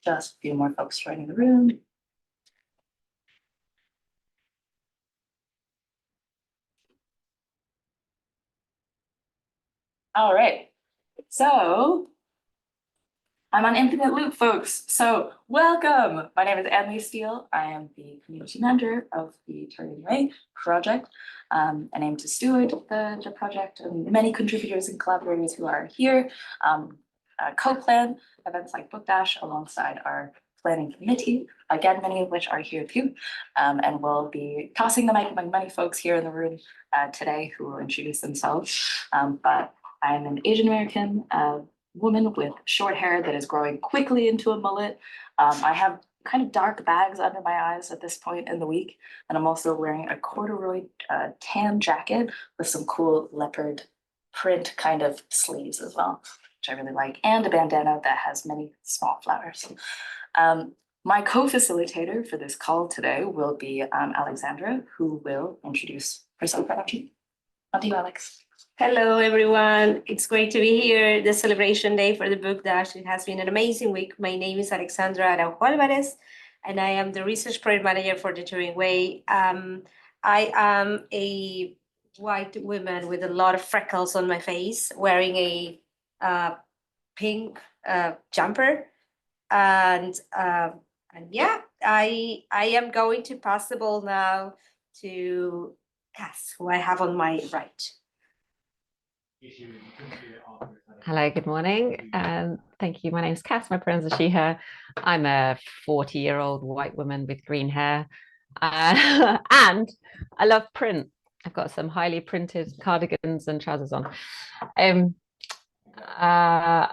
Just a few more folks joining the room. All right, so I'm on Infinite Loop, folks. So welcome. My name is Emily Steele. I am the community manager of the Turing Way project, and aim to steward the project and many contributors and collaborators who are here. Co-plan events like Book Dash alongside our planning committee, again, many of which are here too. And we'll be tossing the mic among many folks here in the room today who will introduce themselves. But I'm an Asian American woman with short hair that is growing quickly into a mullet. I have kind of dark bags under my eyes at this point in the week. And I'm also wearing a corduroy tan jacket with some cool leopard print kind of sleeves as well, which I really like, and a bandana that has many small flowers. My co-facilitator for this call today will be Alexandra, who will introduce herself. On to you, Alex. Hello, everyone. It's great to be here. The celebration day for the Book Dash. It has been an amazing week. My name is Alexandra Araujo Alvarez, and I am the research project manager for the Turing Way. I am a white woman with a lot of freckles on my face, wearing a pink jumper, and yeah, I am going to pass the ball now to Cass, who I have on my right. Hello, good morning. Thank you. My name is Cass. My pronouns are she, her. I'm a 40-year-old white woman with green hair. And I love print. I've got some highly printed cardigans and trousers on. Is that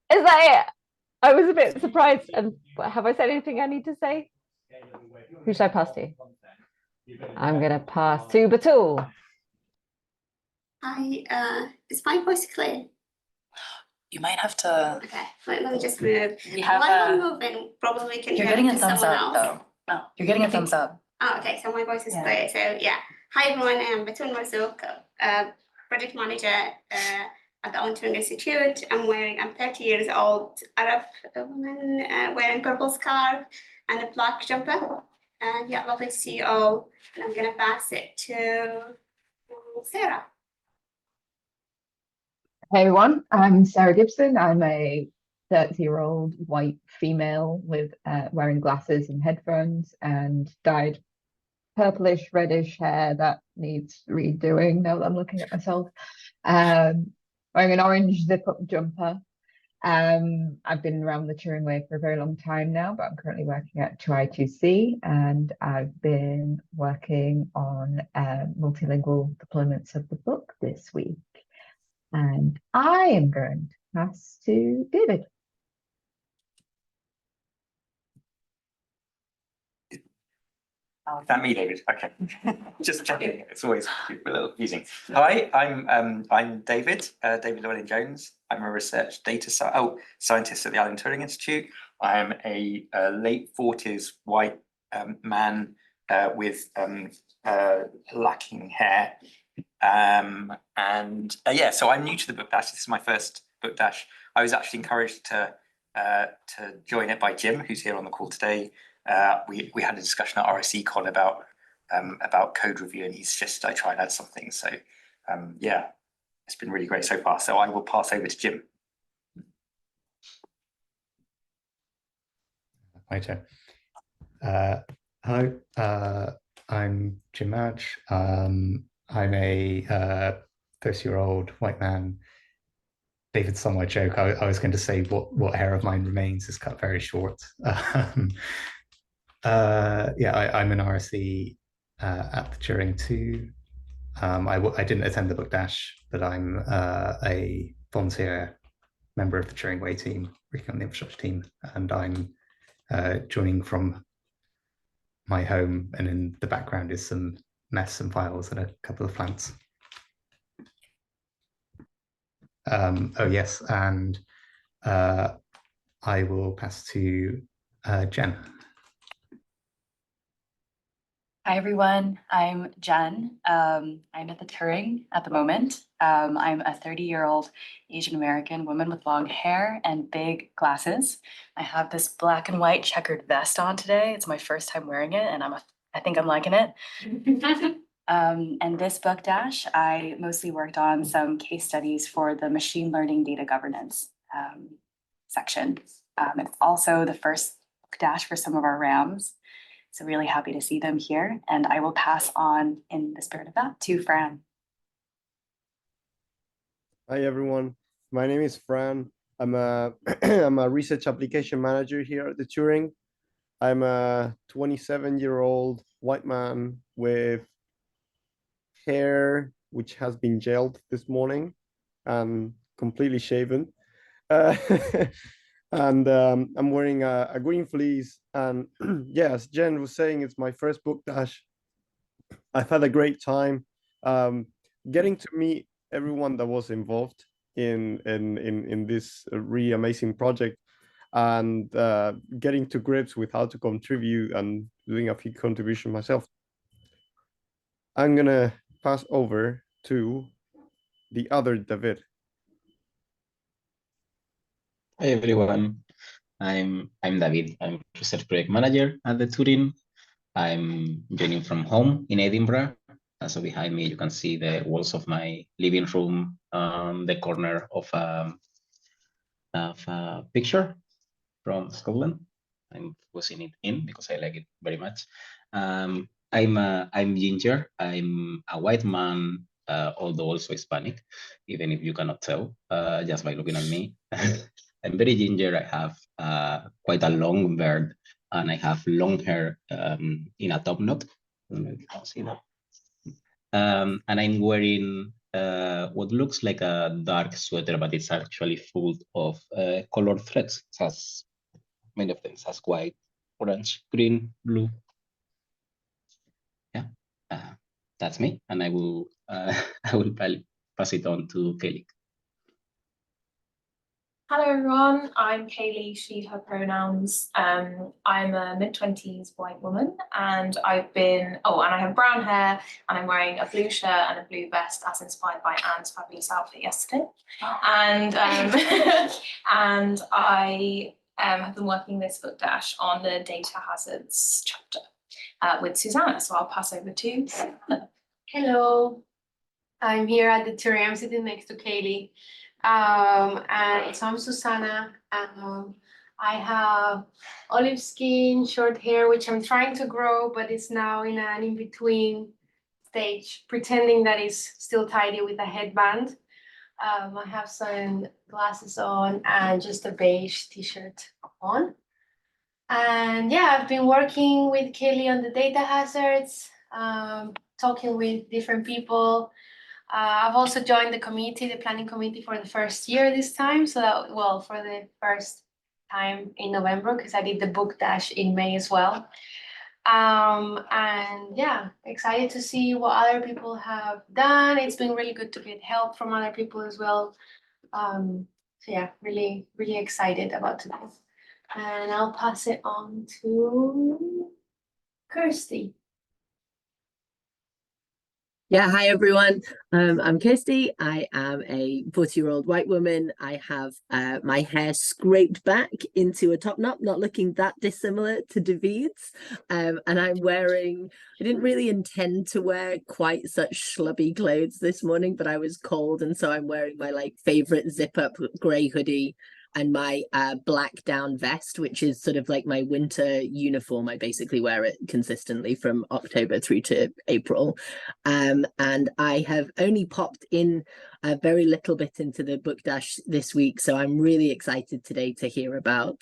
it? I was a bit surprised. And have I said anything I need to say? Who should I pass to? I'm going to pass to Batul. Hi, is my voice clear? You might have to. Okay, let me just move. We have. While I'm moving, probably can You're hear getting me a to thumbs someone up, else. though. No, you're getting a thumbs up. Oh, okay, so my voice is clear. So yeah, hi everyone. I'm Batul Marzouk, project manager at the Turing Institute. I'm 30 years old, Arab woman wearing purple scarf and a black jumper. And yeah, lovely to see you all. And I'm gonna pass it to Sarah. Hey everyone, I'm Sarah Gibson. I'm a 30-year-old white female with wearing glasses and headphones and dyed purplish reddish hair that needs redoing now that I'm looking at myself. Wearing an orange zip-up jumper. I've been around the Turing Way for a very long time now, but I'm currently working at 2i2c, and I've been working on multilingual deployments of the book this week. And I am going to pass to David. Is that me, David? Okay, just checking. It's always a little confusing. Hi, I'm David. David Llewellyn-Jones. I'm a research scientist at the Alan Turing Institute. I am a late 40s white man with lacking hair. Yeah, so I'm new to the Book Dash. This is my first Book Dash. I was actually encouraged to join it by Jim, who's here on the call today. We had a discussion at RSECon about code review, and he's just I try and add something. So yeah, it's been really great so far. So I will pass over to Jim. Hi, Joe. Hello, I'm Jim Madge. I'm a 30-year-old white man. David stole my joke. I was going to say what hair of mine remains is cut very short. Yeah, I'm an RSE at the Turing 2. I didn't attend the Book Dash, but I'm a volunteer member of the Turing Way team, working on the infrastructure team, and I'm joining from my home, and in the background is some mess and files and a couple of plants. Oh yes, and I will pass to Jen. Hi, everyone. I'm Jen. I'm at the Turing at the moment. I'm a 30-year-old Asian American woman with long hair and big glasses. I have this black and white checkered vest on today. It's my first time wearing it, and I think I'm liking it. And this book dash, I mostly worked on some case studies for the machine learning data governance section. It's also the first book dash for some of our RAMs. So really happy to see them here, and I will pass on in the spirit of that to Fran. Hi everyone, my name is Fran. I'm a I'm a research application manager here at the Turing. I'm a 27-year-old white man with hair which has been gelled this morning and completely shaven. And I'm wearing a green fleece. And yeah, as Jen was saying, it's my first book dash. I've had a great time getting to meet everyone that was involved in this really amazing project, and getting to grips with how to contribute and doing a few contributions myself. I'm gonna pass over to the other David. Hi everyone, I'm David. I'm research project manager at the Turing. I'm joining from home in Edinburgh. And so behind me you can see the walls of my living room, the corner of a picture from Scotland. I'm putting it in because I like it very much. I'm ginger. I'm a white man, although also Hispanic, even if you cannot tell just by looking at me. I'm very ginger. I have quite a long beard, and I have long hair in a top knot. I don't know if you can see that. And I'm wearing what looks like a dark sweater, but it's actually full of colored threads. It has many of them. It has white, orange, green, blue. Yeah, that's me, and I will I will pass it on to Kelly. Hello everyone, I'm Kaylee, she, her pronouns. I'm a mid-20s white woman, and I have brown hair, and I'm wearing a blue shirt and a blue vest as inspired by Anne's fabulous outfit yesterday. And and I have been working this book dash on the data hazards chapter with Susanna, so I'll pass over to Susanna. Hello, I'm here at the Turing. I'm sitting next to Kaylee. And so I'm Susanna. I have olive skin, short hair, which I'm trying to grow, but it's now in an in-between stage, pretending that it's still tidy with a headband. I have some glasses on and just a beige t-shirt on. And yeah, I've been working with Kaylee on the data hazards, talking with different people. I've also joined the committee, the planning committee, for the first year this time. So that, well, for the first time in November, because I did the book dash in May as well. And yeah, excited to see what other people have done. It's been really good to get help from other people as well. So yeah, really, really excited about today. And I'll pass it on to Kirsty. Yeah, hi everyone. I'm Kirsty. I am a 40-year-old white woman. I have my hair scraped back into a top knot, not looking that dissimilar to David's. And I didn't really intend to wear quite such schlubby clothes this morning, but I was cold, and so I'm wearing my favorite zip-up grey hoodie and my black down vest, which is sort of like my winter uniform. I basically wear it consistently from October through to April. And I have only popped in a very little bit into the book dash this week, so I'm really excited today to hear about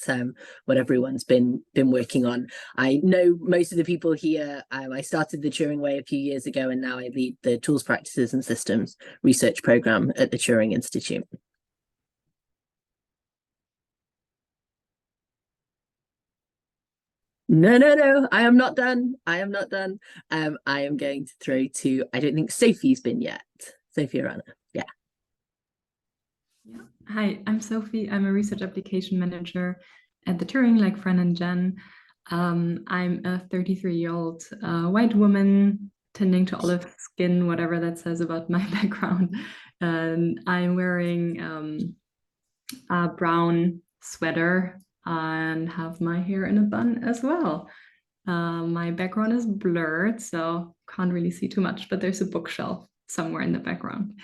what everyone's been working on. I know most of the people here. I started the Turing Way a few years ago, and now I lead the Tools, Practices and Systems research program at the Turing Institute. No, I am not done. I am not done. I am going to throw to, I don't think Sophie's been yet. Sophie Arana, yeah. Hi, I'm Sophie. I'm a research application manager at the Turing, like Fran and Jen. I'm a 33-year-old white woman tending to olive skin, whatever that says about my background. And I'm wearing a brown sweater and have my hair in a bun as well. My background is blurred, so can't really see too much, but there's a bookshelf somewhere in the background.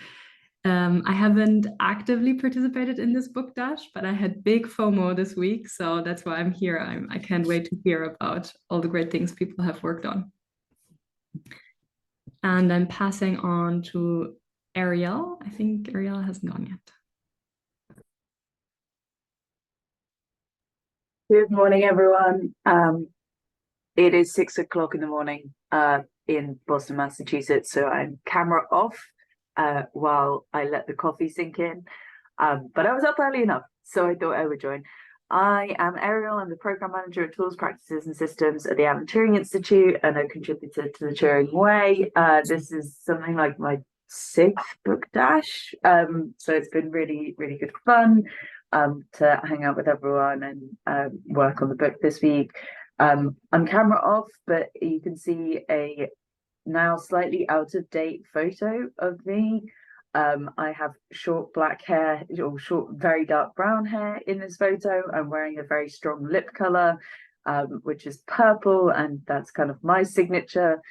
I haven't actively participated in this book dash, but I had big FOMO this week, so that's why I'm here. I can't wait to hear about all the great things people have worked on. And I'm passing on to Ariel. I think Ariel hasn't gone yet. Good morning, everyone. It is 6 o'clock in the morning in Boston, Massachusetts, so I'm camera off while I let the coffee sink in. But I was up early enough, so I thought I would join. I am Ariel. I'm the program manager at Tools, Practices and Systems at the Alan Turing Institute and a contributor to the Turing Way. This is something like my 6th book dash, so it's been really, really good fun to hang out with everyone and work on the book this week. I'm camera off, but you can see a now slightly out of date photo of me. I have short black hair or short, very dark brown hair in this photo. I'm wearing a very strong lip color, which is purple, and that's kind of my signature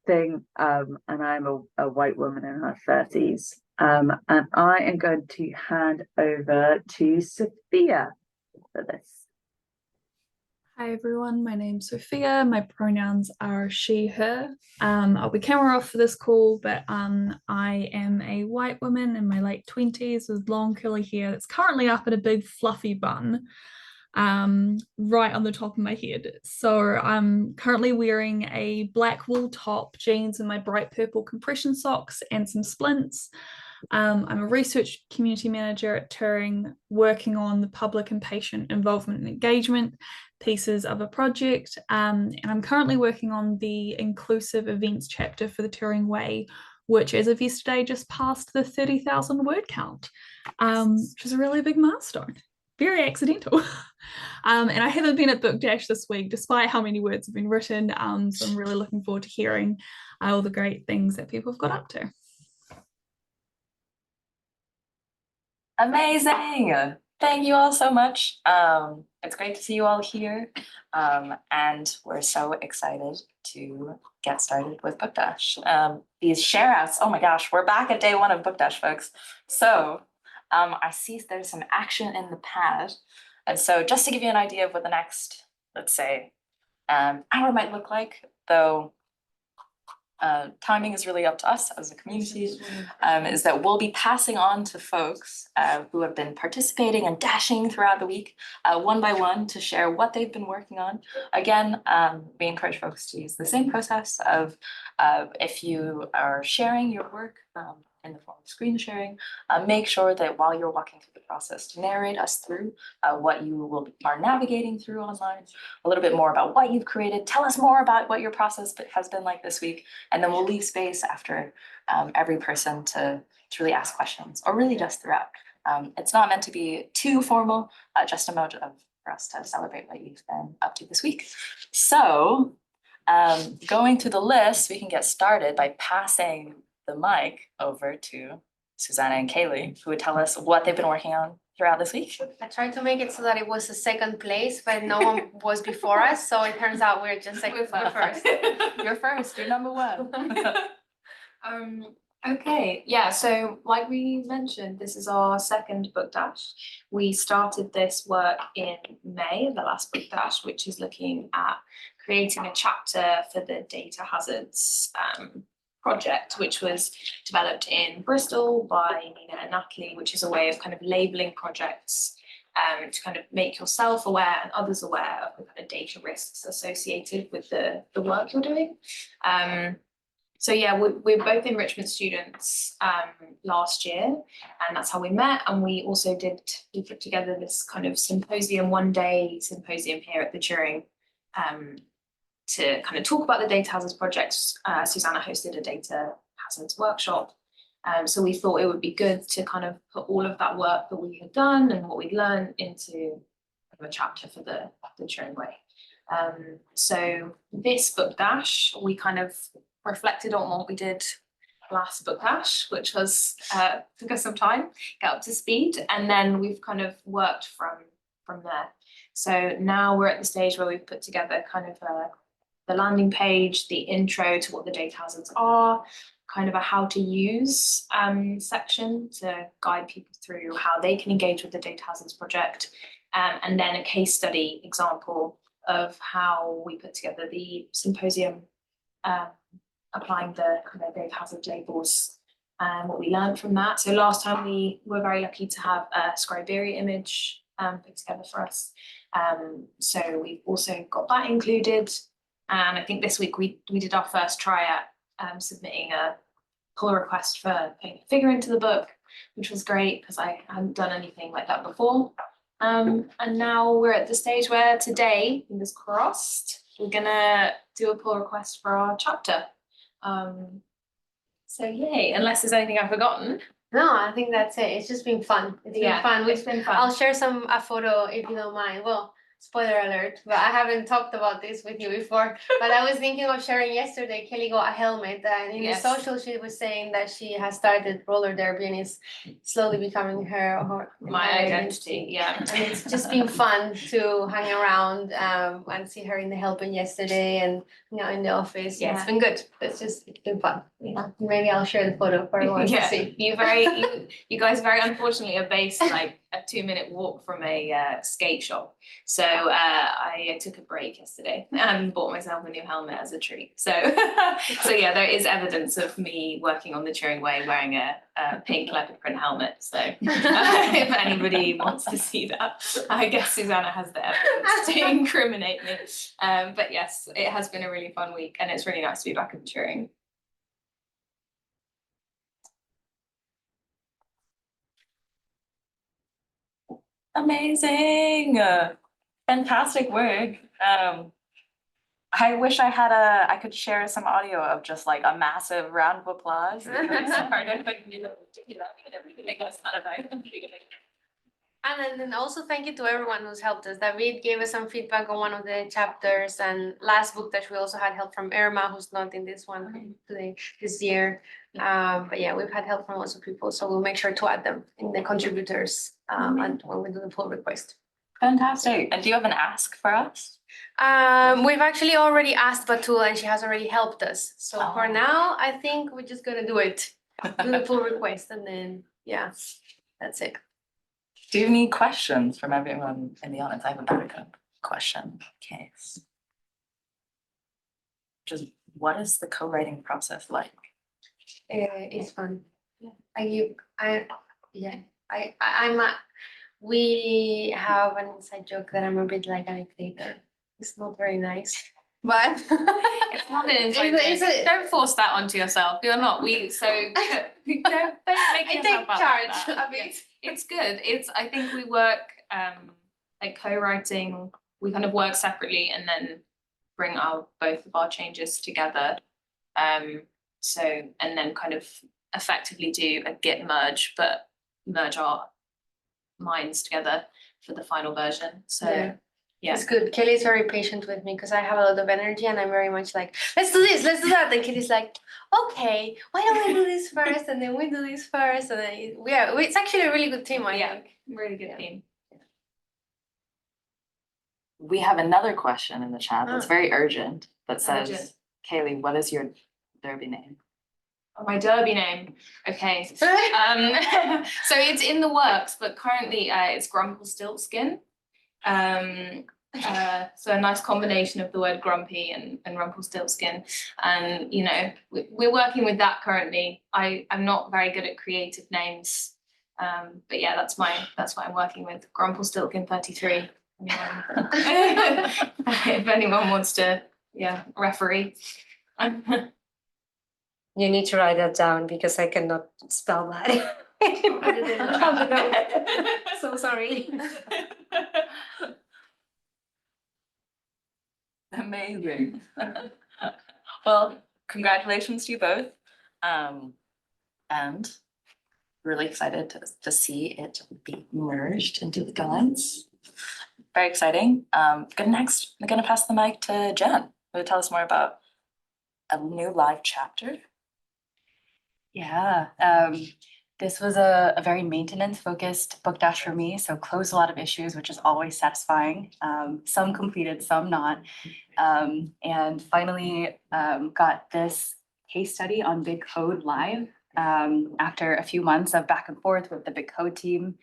thing. And I'm a white woman in her 30s. And I am going to hand over to Sophia for this. Hi everyone, my name's Sophia. My pronouns are she, her. I'll be camera off for this call, but I am a white woman in my late 20s with long curly hair that's currently up in a big fluffy bun right on the top of my head. So I'm currently wearing a black wool top, jeans, and my bright purple compression socks and some splints. I'm a research community manager at Turing, working on the public and patient involvement and engagement pieces of a project. And I'm currently working on the inclusive events chapter for the Turing Way, which as of yesterday just passed the 30,000 word count, which is a really big milestone. Very accidental. And I haven't been at Book Dash this week, despite how many words have been written. So I'm really looking forward to hearing all the great things that people have got up to. Amazing. Thank you all so much. It's great to see you all here. And we're so excited to get started with Book Dash. These share outs, oh my gosh, we're back at day 1 of Book Dash, folks. So I see there's some action in the pad. And so just to give you an idea of what the next, let's say, hour might look like, though timing is really up to us as a community, is that we'll be passing on to folks who have been participating and dashing throughout the week, one by one, to share what they've been working on. Again, we encourage folks to use the same process of if you are sharing your work in the form of screen sharing, make sure that while you're walking through the process to narrate us through what you are navigating through online, a little bit more about what you've created, tell us more about what your process has been like this week, and then we'll leave space after every person to really ask questions, or really just throughout. It's not meant to be too formal, just a mode for us to celebrate what you've been up to this week. So going through the list, we can get started by passing the mic over to Susanna and Kaylee, who would tell us what they've been working on throughout this week. I tried to make it so that it was a second place, but no one was before us, so it turns out we're just like, we're first. You're first, you're number 1. Okay, yeah, so like we mentioned, this is our 2nd book dash. We started this work in May, the last book dash, which is looking at creating a chapter for the data hazards project, which was developed in Bristol by Nina and Natalie, which is a way of kind of labeling projects to kind of make yourself aware and others aware of the kind of data risks associated with the work you're doing. So yeah, we're both enrichment students last year, and that's how we met. And we also we put together this kind of symposium, 1-day symposium here at the Turing to kind of talk about the data hazards projects. Susanna hosted a data hazards workshop. So we thought it would be good to kind of put all of that work that we had done and what we'd learned into a chapter for the Turing Way. So this book dash, we kind of reflected on what we did last book dash, which was took us some time, get up to speed, and then we've kind of worked from there. So now we're at the stage where we've put together kind of the landing page, the intro to what the data hazards are, kind of a how to use section to guide people through how they can engage with the data hazards project, and then a case study example of how we put together the symposium, applying the kind of data hazard labels and what we learned from that. So last time we were very lucky to have a Scriberia image put together for us. So we've also got that included. And I think this week we did our first try at submitting a pull request for putting a figure into the book, which was great because I hadn't done anything like that before. And now we're at the stage where today, fingers crossed, we're gonna do a pull request for our chapter. So yay, unless there's anything I've forgotten. No, I think that's it. It's just been fun. It's been fun. It's been fun. I'll share a photo if you don't mind. Well, spoiler alert, but I haven't talked about this with you before. But I was thinking of sharing yesterday, Kelly got a helmet, and in the social she was saying that she has started roller derby and is slowly becoming my identity. Yeah. And it's just been fun to hang around and see her in the helmet yesterday and in the office. Yeah, it's been good. It's been fun. Yeah. Maybe I'll share the photo for everyone to see. You guys very unfortunately are based like a 2-minute walk from a skate shop. So I took a break yesterday and bought myself a new helmet as a treat. So so yeah, there is evidence of me working on the Turing Way wearing a pink leopard print helmet. So if anybody wants to see that, I guess Susanna has the evidence to incriminate me. But yes, it has been a really fun week and it's really nice to be back at Turing. Amazing. Fantastic work. I wish I could share some audio of just like a massive round of applause. And then also thank you to everyone who's helped us. David gave us some feedback on one of the chapters, and last book that we also had help from Irma, who's not in this one today this year. But yeah, we've had help from lots of people, so we'll make sure to add them in the contributors and when we do the pull request. Fantastic. And do you have an ask for us? We've actually already asked Batul and she has already helped us. So for now, I think we're just gonna do it. Do the pull request and then yeah, that's it. Do you need questions from everyone in the audience? I have a backup question case. Just what is the co-writing process like? It's fun. We have an inside joke that I'm a bit like a dictator. It's not very nice, but it's not an inside joke. Don't force that onto yourself. You're not. Don't make yourself out charge like that. a bit. It's good. I think we work like co-writing. We kind of work separately and then bring both of our changes together. So and then kind of effectively do a Git merge, but merge our minds together for the final version. So yeah. It's good. Kelly's very patient with me because I have a lot of energy and I'm very much like, let's do this, let's do that. And Kelly's like, okay, why don't we do this first? And then we do this first. And then it's actually a really good team, I think. Really good team. We have another question in the chat that's very urgent that says, Kaylee, what is your derby name? My derby name. Okay. So it's in the works, but currently it's Grumpelstiltskin. So a nice combination of the word grumpy and Rumpelstiltskin. And we're working with that currently. I'm not very good at creative names. But yeah, that's what I'm working with. Grumpelstiltskin 33. If anyone wants to referee. You need to write that down because I cannot spell that. So sorry. Amazing. Well, congratulations to you both. And really excited to see it be merged into the guides. very exciting. Next, I'm gonna pass the mic to Jen, who will tell us more about a new live chapter. Yeah, this was a very maintenance-focused book dash for me, so closed a lot of issues, which is always satisfying. Some completed, some not. And finally got this case study on Big Code live after a few months of back and forth with the Big Code team.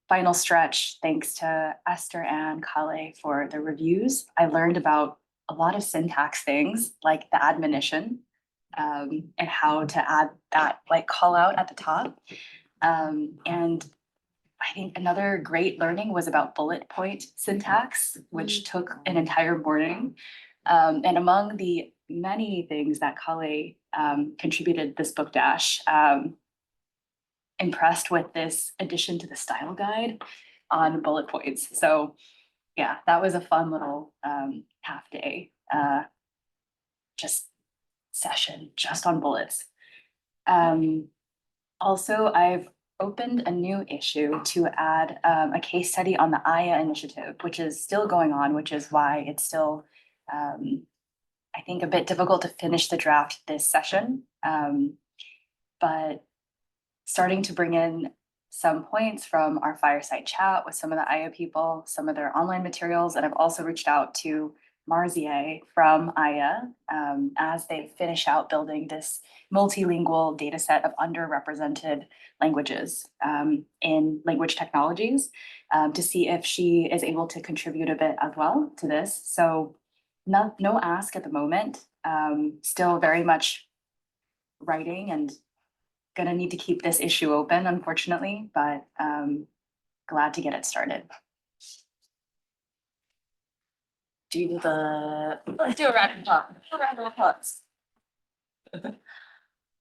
Final stretch, thanks to Esther and Kale for the reviews. I learned about a lot of syntax things like the admonition and how to add that like call out at the top. And I think another great learning was about bullet point syntax, which took an entire morning. And among the many things that Kale contributed this book dash, impressed with this addition to the style guide on bullet points. So yeah, that was a fun little half day just session just on bullets. Also, I've opened a new issue to add a case study on the Aya initiative, which is still going on, which is why it's still, I think, a bit difficult to finish the draft this session. But starting to bring in some points from our fireside chat with some of the Aya people, some of their online materials, and I've also reached out to Marzier from Aya as they finish out building this multilingual data set of underrepresented languages in language technologies to see if she is able to contribute a bit as well to this. So no ask at the moment, still very much writing and gonna need to keep this issue open, unfortunately, but glad to get it started. Let's do a round of applause.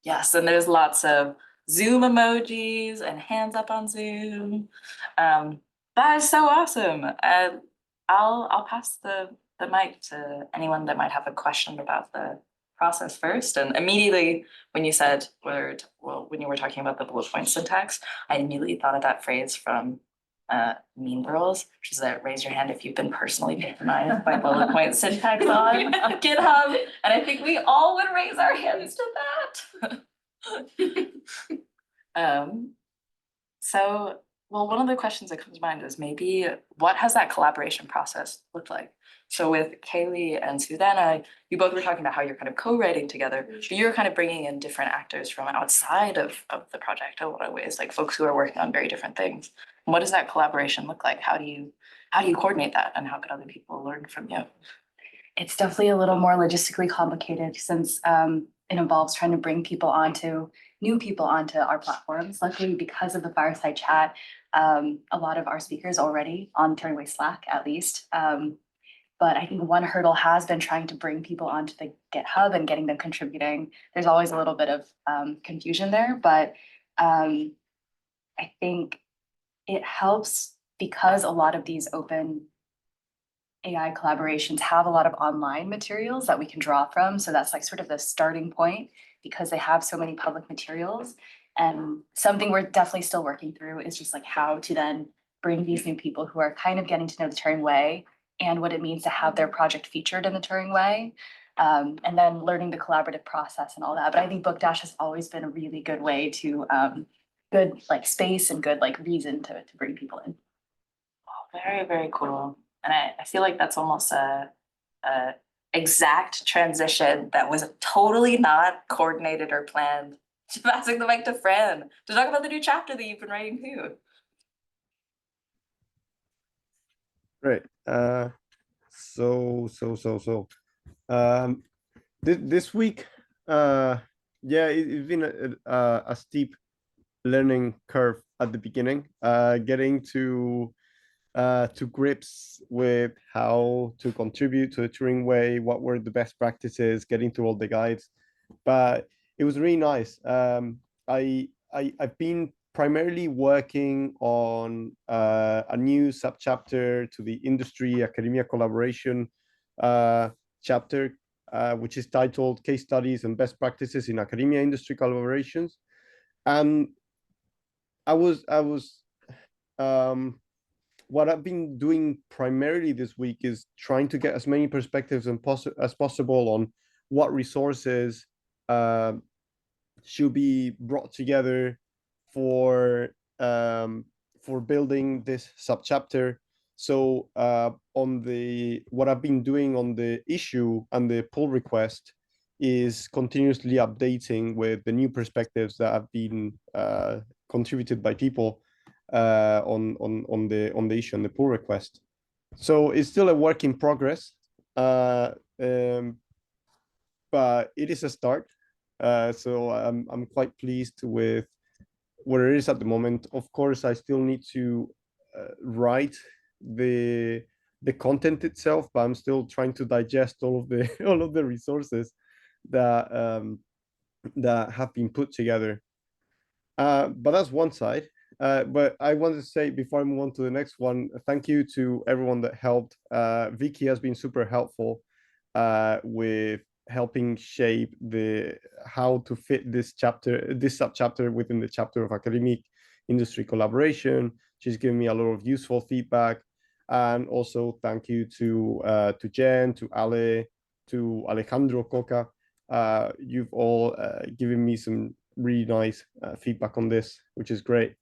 Yes, and there's lots of Zoom emojis and hands up on Zoom. That is so awesome. I'll pass the mic to anyone that might have a question about the process first. And immediately when you said when you were talking about the bullet point syntax, I immediately thought of that phrase from Mean Girls, which is that raise your hand if you've been personally patronized by bullet point syntax on GitHub. And I think we all would raise our hands to that. So, well, one of the questions that comes to mind is maybe what has that collaboration process looked like? So with Kaylee and Susanna, you both were talking about how you're kind of co-writing together, but you're kind of bringing in different actors from outside of the project in a lot of ways, like folks who are working on very different things. And what does that collaboration look like? How do you coordinate that, and how can other people learn from you? It's definitely a little more logistically complicated since it involves trying to bring new people onto our platforms. Luckily, because of the fireside chat, a lot of our speakers already on Turing Way Slack, at least. But I think one hurdle has been trying to bring people onto the GitHub and getting them contributing. There's always a little bit of confusion there, but I think it helps because a lot of these open AI collaborations have a lot of online materials that we can draw from. So that's like sort of the starting point because they have so many public materials. And something we're definitely still working through is just like how to then bring these new people who are kind of getting to know the Turing Way and what it means to have their project featured in the Turing Way. And then learning the collaborative process and all that. But I think Book Dash has always been a really good way to good like space and good like reason to bring people in. Oh, very, very cool. And I feel like that's almost a exact transition that was totally not coordinated or planned. Passing the mic to Fran to talk about the new chapter that you've been writing too. Great. This week, yeah, it's been a steep learning curve at the beginning, getting to grips with how to contribute to the Turing Way, what were the best practices, getting to all the guides. But it was really nice. I've been primarily working on a new subchapter to the industry academia collaboration chapter, which is titled Case Studies and Best Practices in Academia Industry Collaborations. And I was what I've been doing primarily this week is trying to get as many perspectives as possible on what resources should be brought together for building this subchapter. So what I've been doing on the issue and the pull request is continuously updating with the new perspectives that have been contributed by people on the issue and the pull request. So it's still a work in progress, but it is a start. So I'm quite pleased with where it is at the moment. Of course, I still need to write the content itself, but I'm still trying to digest all of the resources that that have been put together. But that's one side. But I want to say before I move on to the next one, thank you to everyone that helped. Vicky has been super helpful with helping shape how to fit this subchapter within the chapter of academic industry collaboration. She's given me a lot of useful feedback. And also thank you to Jen, to Ale, to Alejandro Coca. You've all given me some really nice feedback on this, which is great.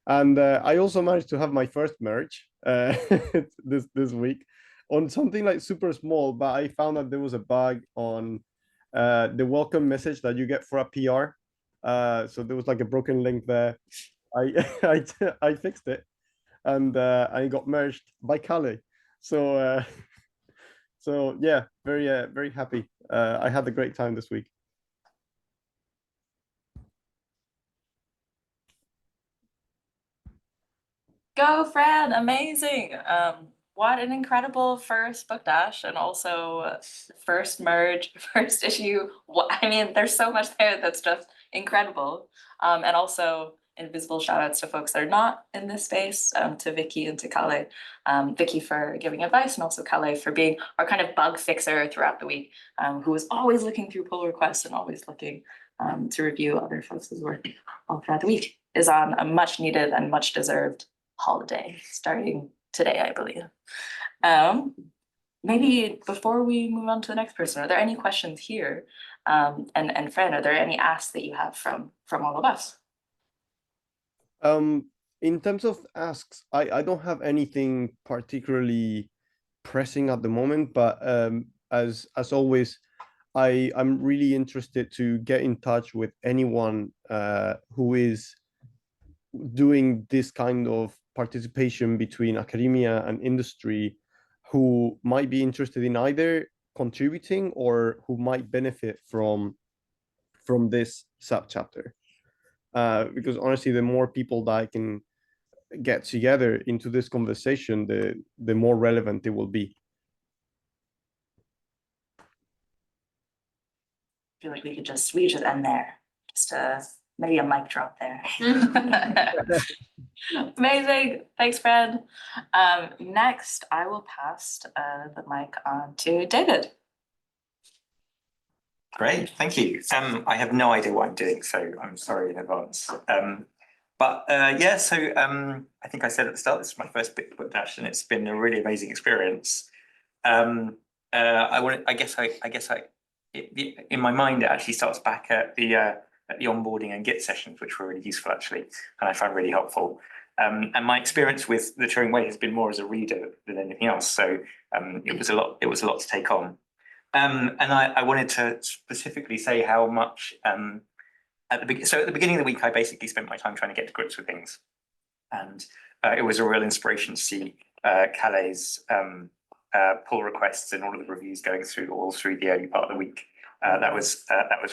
And I also managed to have my first merge this week on something like super small, but I found that there was a bug on the welcome message that you get for a PR. So there was like a broken link there. I fixed it, and I got merged by Kale. So so yeah, very happy. I had a great time this week. Go, Fran! Amazing. What an incredible first book dash, and also first merge, first issue. I mean, there's so much there that's just incredible. And also invisible shout outs to folks that are not in this space, to Vicky and to Kale. Vicky for giving advice, and also Kale for being our kind of bug fixer throughout the week, who was always looking through pull requests and always looking to review other folks' work all throughout the week. Is on a much needed and much deserved holiday starting today, I believe. Maybe before we move on to the next person, are there any questions here? And Fran, are there any asks that you have from all of us? In terms of asks, I don't have anything particularly pressing at the moment, but as always, I'm really interested to get in touch with anyone who is doing this kind of participation between academia and industry, who might be interested in either contributing or who might benefit from this subchapter. Because honestly, the more people that I can get together into this conversation, the more relevant it will be. I feel like we could just end there. Just maybe a mic drop there. Amazing. Thanks, Fran. Next, I will pass the mic on to David. Great, thank you. I have no idea what I'm doing, so I'm sorry in advance. But yeah, so I think I said at the start, this is my first book dash, and it's been a really amazing experience. In my mind, it actually starts back at the onboarding and Git sessions, which were really useful actually, and I found really helpful. And my experience with the Turing Way has been more as a reader than anything else, so it was a lot to take on. And I wanted to specifically say how much at the beginning of the week, I basically spent my time trying to get to grips with things, and it was a real inspiration to see Kale's pull requests and all of the reviews going through the early part of the week. That was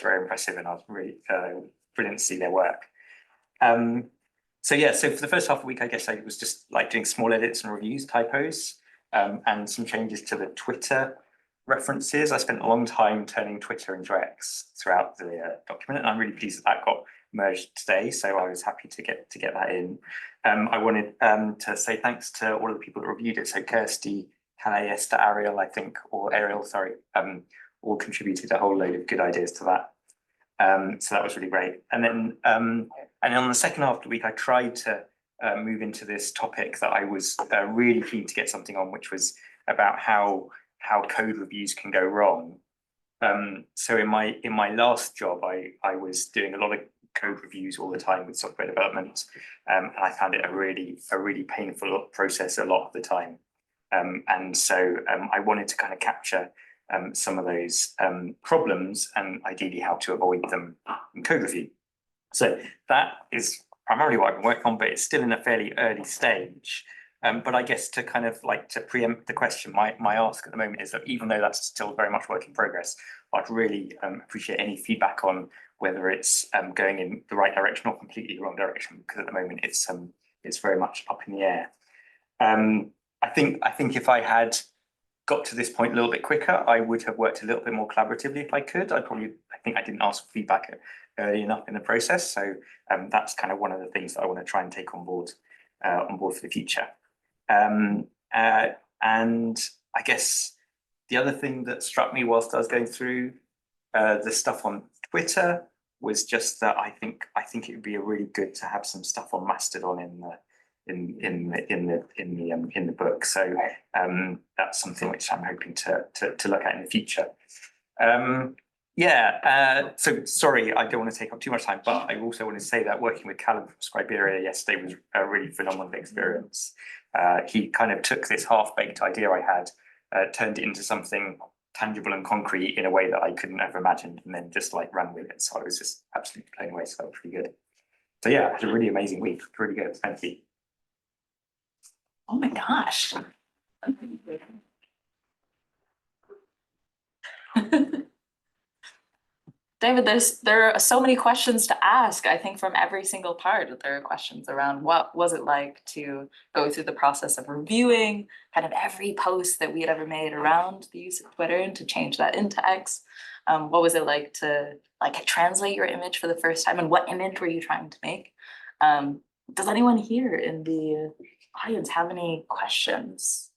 very impressive, and I was really brilliant to see their work. So yeah, so for the first half of the week, I guess I was just like doing small edits and reviews, typos, and some changes to the Twitter references. I spent a long time turning Twitter into X throughout the document, and I'm really pleased that got merged today. So I was happy to get that in. I wanted to say thanks to all of the people that reviewed it. So Kirsty, Kale, Esther, Ariel, I think, or Ariel, sorry, all contributed a whole load of good ideas to that. So that was really great. And then on the second half of the week, I tried to move into this topic that I was really keen to get something on, which was about how code reviews can go wrong. So in my last job, I was doing a lot of code reviews all the time with software development, and I found it a really painful process a lot of the time. And so I wanted to kind of capture some of those problems and ideally how to avoid them in code review. So that is primarily what I've been working on, but it's still in a fairly early stage. But I guess to kind of like to preempt the question, my ask at the moment is that even though that's still very much work in progress, I'd really appreciate any feedback on whether it's going in the right direction or completely the wrong direction, because at the moment it's very much up in the air. I think if I had got to this point a little bit quicker, I would have worked a little bit more collaboratively if I could. I think I didn't ask for feedback early enough in the process. So that's kind of one of the things that I want to try and take on board for the future. And I guess the other thing that struck me whilst I was going through the stuff on Twitter was just that I think it would be really good to have some stuff on Mastodon in the book. So that's something which I'm hoping to look at in the future. So sorry, I don't want to take up too much time, but I also want to say that working with Callum from Scriberia yesterday was a really phenomenal experience. He kind of took this half-baked idea I had, turned it into something tangible and concrete in a way that I couldn't have imagined, and then just like ran with it. So I was just absolutely blown away. So that was pretty good. So yeah, it was a really amazing week. Really good. Thank you. Oh my gosh. David, there are so many questions to ask. I think from every single part, there are questions around what was it like to go through the process of reviewing kind of every post that we had ever made around the use of Twitter and to change that into X. What was it like to translate your image for the first time, and what image were you trying to make? Does anyone here in the audience have any questions?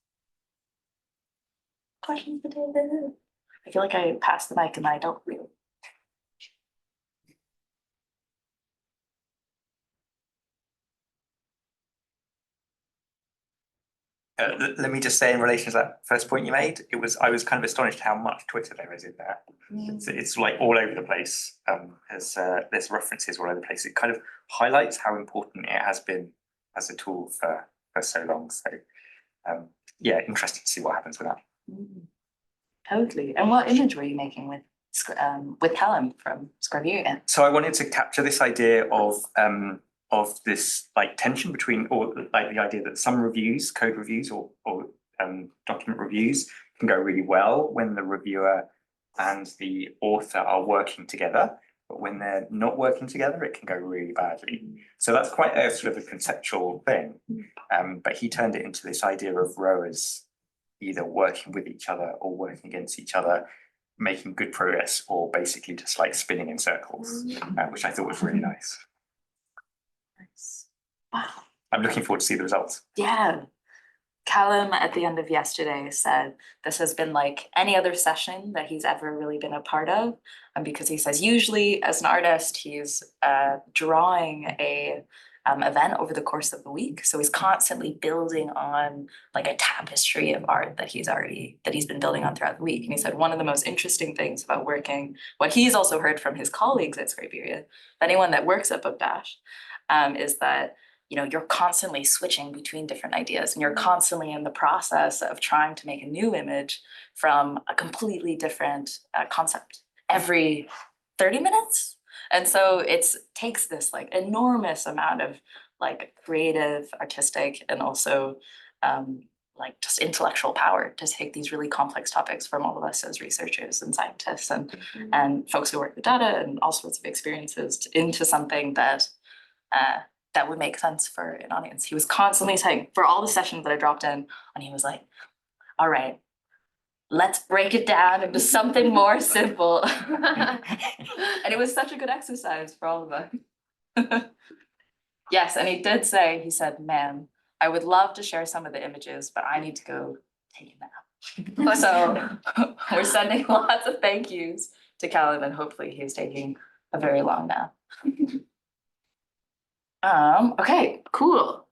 Questions for David? I feel like I passed the mic and I don't really. Let me just say in relation to that first point you made, I was kind of astonished how much Twitter there is in there. It's like all over the place. There's references all over the place. It kind of highlights how important it has been as a tool for so long. So yeah, interesting to see what happens with that. Totally. And what image were you making with Callum from Scriberia? So I wanted to capture this idea of this like tension between, or like the idea that some reviews, code reviews or document reviews can go really well when the reviewer and the author are working together, but when they're not working together, it can go really badly. So that's quite a sort of a conceptual thing, but he turned it into this idea of rowers either working with each other or working against each other, making good progress, or basically just like spinning in circles, which I thought was really nice. Wow. I'm looking forward to see the results. Yeah. Callum at the end of yesterday said this has been like any other session that he's ever really been a part of. And because he says usually as an artist, he's drawing a event over the course of the week. So he's constantly building on like a tapestry of art that he's been building on throughout the week. And he said one of the most interesting things about working, what he's also heard from his colleagues at Scriberia, anyone that works at Book Dash, is that you're constantly switching between different ideas, and you're constantly in the process of trying to make a new image from a completely different concept every 30 minutes. And so it takes this like enormous amount of like creative, artistic, and also like just intellectual power to take these really complex topics from all of us as researchers and scientists and folks who work with data and all sorts of experiences into something that would make sense for an audience. He was constantly saying, for all the sessions that I dropped in, and he was like, all right, let's break it down into something more simple. And it was such a good exercise for all of us. Yes, and he did say, he said, man, I would love to share some of the images, but I need to go take a nap. So we're sending lots of thank yous to Callum, and hopefully he's taking a very long nap. Okay, cool.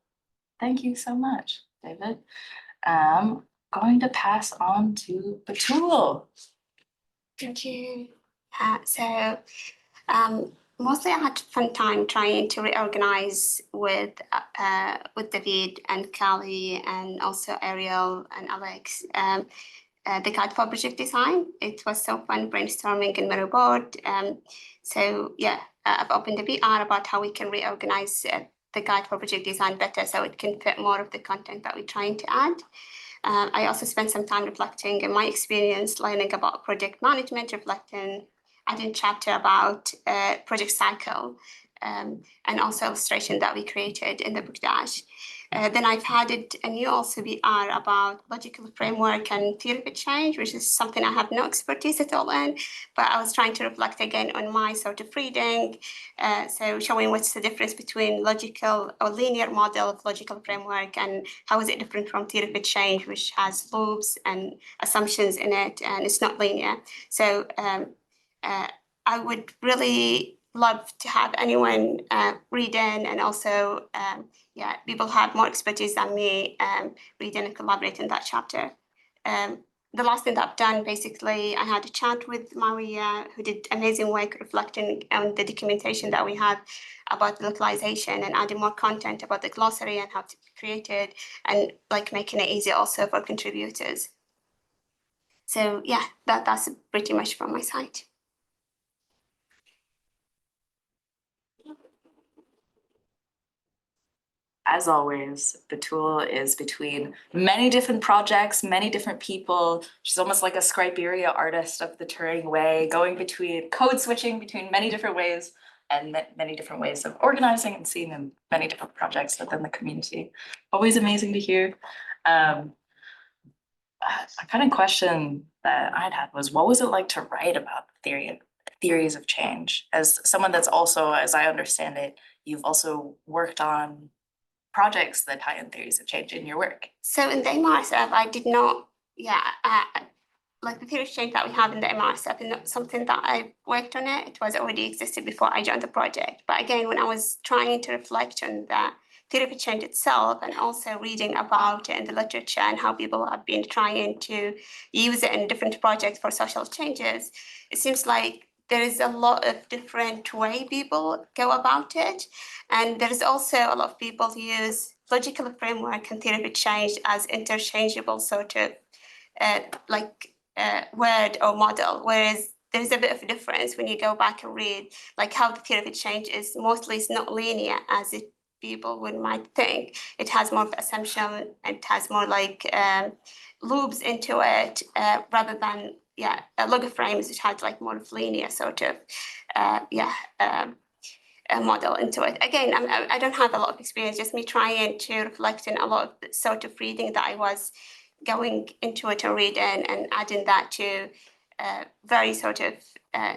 Thank you so much, David. Going to pass on to Batul. Thank you. Mostly I had fun time trying to reorganize with David and Callie and also Ariel and Alex. The guide for project design. It was so fun brainstorming in my board. I've opened a VR about how we can reorganize the guide for project design better so it can fit more of the content that we're trying to add. I also spent some time reflecting on my experience, learning about project management, adding chapter about project cycle, and also illustration that we created in the book dash. Then I've added a new also VR about logical framework and theory of change, which is something I have no expertise at all in, but I was trying to reflect again on my sort of reading. So showing what's the difference between logical or linear model of logical framework and how is it different from theory of change, which has loops and assumptions in it, and it's not linear. So I would really love to have anyone read in, and also people have more expertise than me read in and collaborate in that chapter. The last thing that I've done, basically, I had a chat with Maria, who did amazing work reflecting on the documentation that we have about localization and adding more content about the glossary and how to create it, and like making it easy also for contributors. So yeah, that's pretty much from my side. As always, Batul is between many different projects, many different people. She's almost like a Scriberia artist of the Turing Way, going between code switching between many different ways and many different ways of organizing and seeing in many different projects within the community. Always amazing to hear. A kind of question that I'd had was, what was it like to write about theories of change? As someone that's also, as I understand it, you've also worked on projects that tie in theories of change in your work. So in the MRSF, I did not, like the theory of change that we have in the MRSF is not something that I worked on it. It was already existed before I joined the project. But again, when I was trying to reflect on the theory of change itself and also reading about it in the literature and how people have been trying to use it in different projects for social changes, it seems like there is a lot of different way people go about it. And there is also a lot of people who use logical framework and theory of change as interchangeable sort of word or model, whereas there's a bit of a difference when you go back and read like how the theory of change is mostly is not linear as it people might think. It has more of assumption, it has more like loops into it rather than logoframes, which has like more of linear sort of a model into it. Again, I don't have a lot of experience, just me trying to reflect in a lot of the sort of reading that I was going into it and reading and adding that to a very sort of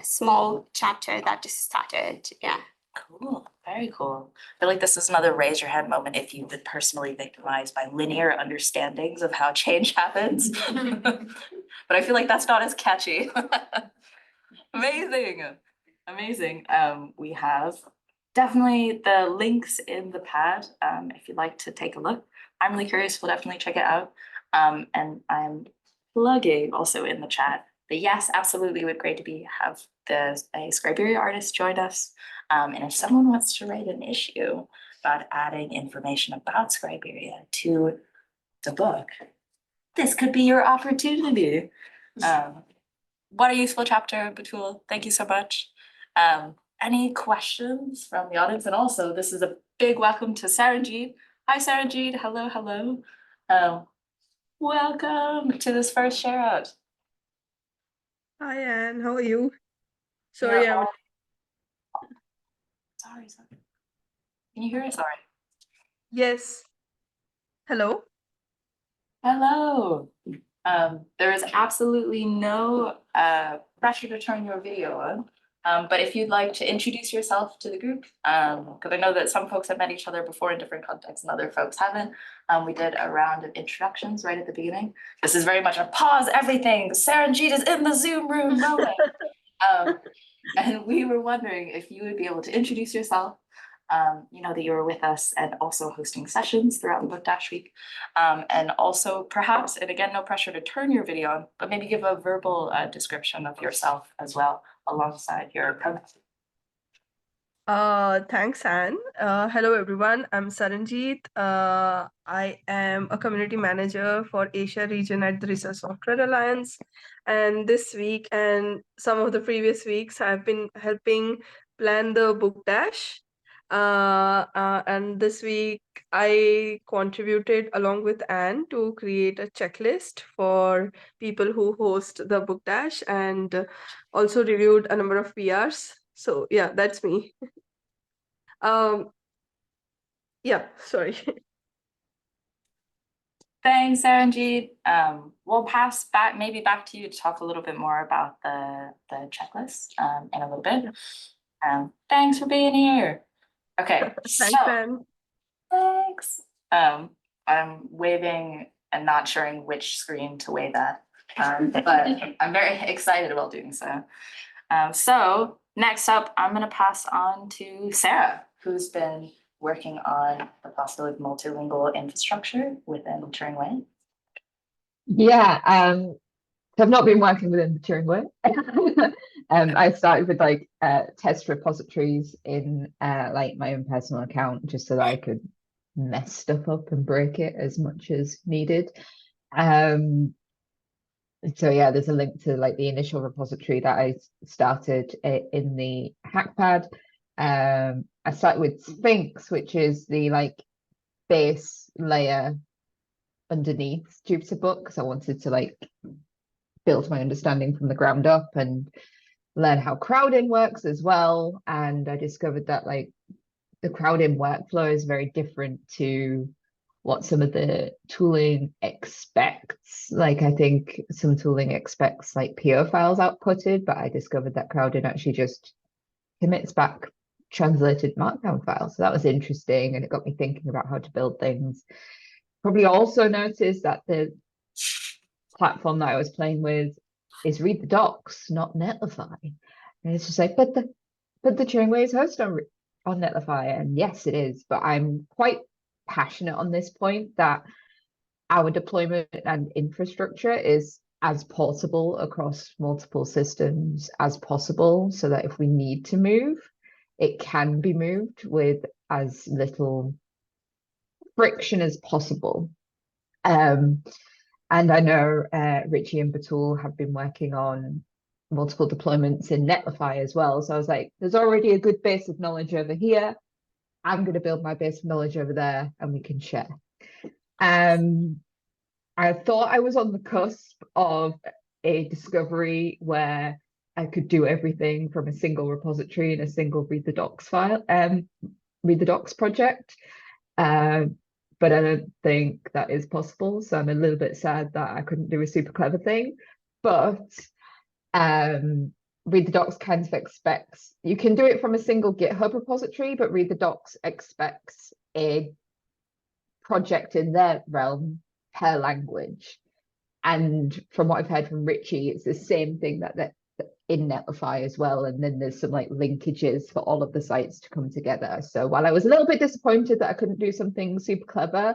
small chapter that just started. Yeah. Cool, very cool. I feel like this is another raise your hand moment if you've been personally victimized by linear understandings of how change happens. But I feel like that's not as catchy. Amazing, amazing. We have definitely the links in the pad if you'd like to take a look. I'm really curious, we'll definitely check it out. And I'm plugging also in the chat that yes, absolutely would great to have a Scriberia artist join us. And if someone wants to write an issue about adding information about Scriberia to the book, this could be your opportunity. What a useful chapter, Batul. Thank you so much. Any questions from the audience? And also, this is a big welcome to Saranjeet. Hi, Saranjeet. Hello, hello. Welcome to this first share out. Hi, Anne. How are you? Sorry, I'm Sorry. Can you hear us all right? Yes. Hello. Hello. There is absolutely no pressure to turn your video on, but if you'd like to introduce yourself to the group, because I know that some folks have met each other before in different contexts and other folks haven't. We did a round of introductions right at the beginning. This is very much a pause everything. Saranjeet is in the Zoom room moment. And we were wondering if you would be able to introduce yourself, you know, that you were with us and also hosting sessions throughout the Book Dash week. And also perhaps, and again, no pressure to turn your video on, but maybe give a verbal description of yourself as well alongside your pronouns. Thanks, Anne. Hello, everyone. I'm Saranjeet. I am a community manager for Asia region at the Research Software Alliance. And this week and some of the previous weeks, I've been helping plan the Book Dash. And this week, I contributed along with Anne to create a checklist for people who host the Book Dash and also reviewed a number of PRs. So yeah, that's me. Yeah, sorry. Thanks, Saranjeet. We'll pass back to you to talk a little bit more about the checklist in a little bit. Thanks for being here. Okay, Thanks, Anne. thanks. I'm waving and not sure which screen to wave at, but I'm very excited about doing so. So next up, I'm going to pass on to Sarah, who's been working on the possibility of multilingual infrastructure within Turing Way. Yeah, so I've not been working within the Turing Way. I started with like test repositories in like my own personal account just so that I could mess stuff up and break it as much as needed. So yeah, there's a link to like the initial repository that I started in the hackpad. I started with Sphinx, which is the like base layer underneath Jupyter because I wanted to like build my understanding from the ground up and learn how crowding works as well. And I discovered that like the crowding workflow is very different to what some of the tooling expects. Like I think some tooling expects like PO files outputted, but I discovered that crowding actually just commits back translated markdown files. So that was interesting and it got me thinking about how to build things. Probably also noticed that the platform that I was playing with is Read the Docs, not Netlify. And it's just like, but the Turing Way is hosted on Netlify, and yes, it is. But I'm quite passionate on this point that our deployment and infrastructure is as portable across multiple systems as possible, so that if we need to move, it can be moved with as little friction as possible. And I know Richie and Batul have been working on multiple deployments in Netlify as well. So I was like, there's already a good base of knowledge over here. I'm going to build my base of knowledge over there and we can share. I thought I was on the cusp of a discovery where I could do everything from a single repository and a single Read the Docs file, Read the Docs project. But I don't think that is possible. So I'm a little bit sad that I couldn't do a super clever thing. But Read the Docs kind of expects, you can do it from a single GitHub repository, but Read the Docs expects a project in their realm per language. And from what I've heard from Richie, it's the same thing that in Netlify as well. And then there's some like linkages for all of the sites to come together. So while I was a little bit disappointed that I couldn't do something super clever,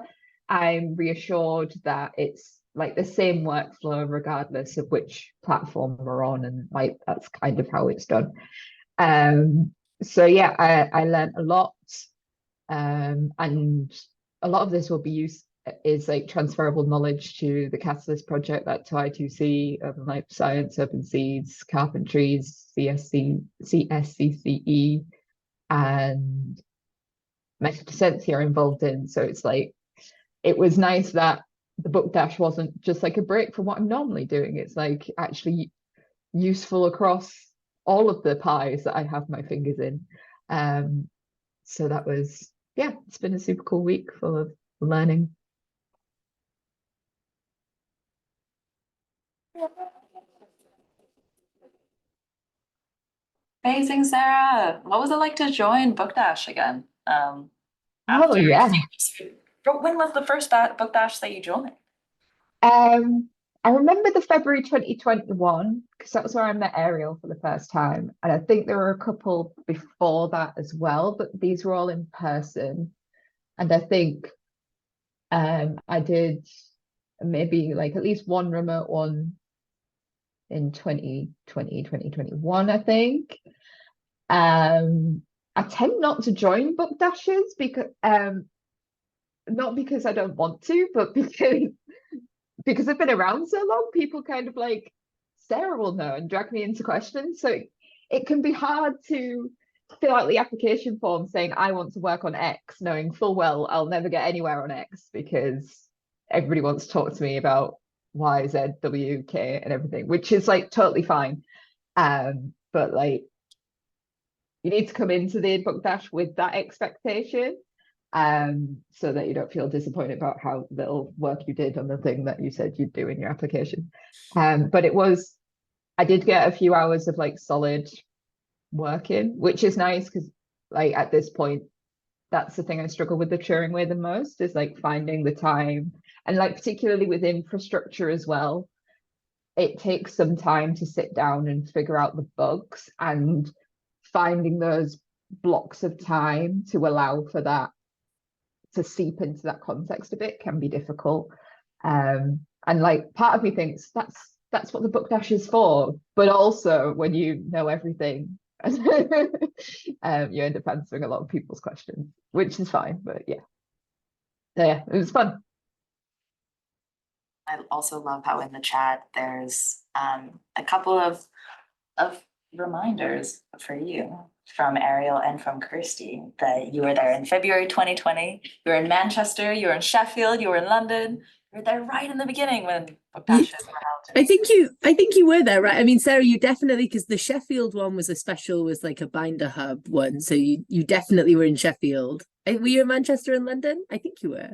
I'm reassured that it's like the same workflow regardless of which platform we're on, and like that's kind of how it's done. So yeah, I learned a lot, and a lot of this will be used is like transferable knowledge to the Catalyst project, that I2C, Urban Life Science, Open Seeds, Carpentries, CSCCE, and Meta Descent are involved in. So it's like, it was nice that the Book Dash wasn't just like a break from what I'm normally doing. It's like actually useful across all of the pies that I have my fingers in. So that was, yeah, it's been a super cool week full of learning. Amazing, Sarah. What was it like to join Book Dash again? Oh yeah. When was the first Book Dash that you joined? I remember the February 2021 because that's where I met Ariel for the first time. And I think there were a couple before that as well, but these were all in person. And I think I did maybe like at least one remote one in 2020, 2021, I think. I tend not to join book dashes because not because I don't want to, but because I've been around so long, people kind of like Sarah will know and drag me into questions. So it can be hard to fill out the application form saying I want to work on X, knowing full well I'll never get anywhere on X because everybody wants to talk to me about Y, Z, W, K and everything, which is like totally fine. But like you need to come into the book dash with that expectation, so that you don't feel disappointed about how little work you did on the thing that you said you'd do in your application. But I did get a few hours of like solid working, which is nice because like at this point, that's the thing I struggle with the Turing Way the most is like finding the time, and like particularly with infrastructure as well. It takes some time to sit down and figure out the bugs, and finding those blocks of time to allow for that to seep into that context a bit can be difficult. And like part of me thinks that's what the book dash is for, but also when you know everything, you end up answering a lot of people's questions, which is fine. But yeah, it was fun. I also love how in the chat there's a couple of reminders for you from Ariel and from Kirsty that you were there in February 2020. You were in Manchester, you were in Sheffield, you were in London. You were there right in the beginning when book dashes were held. I think you were there, right? I mean, Sarah, you definitely, because the Sheffield one was was like a binder hub one, so you definitely were in Sheffield. Were you in Manchester and London? I think you were.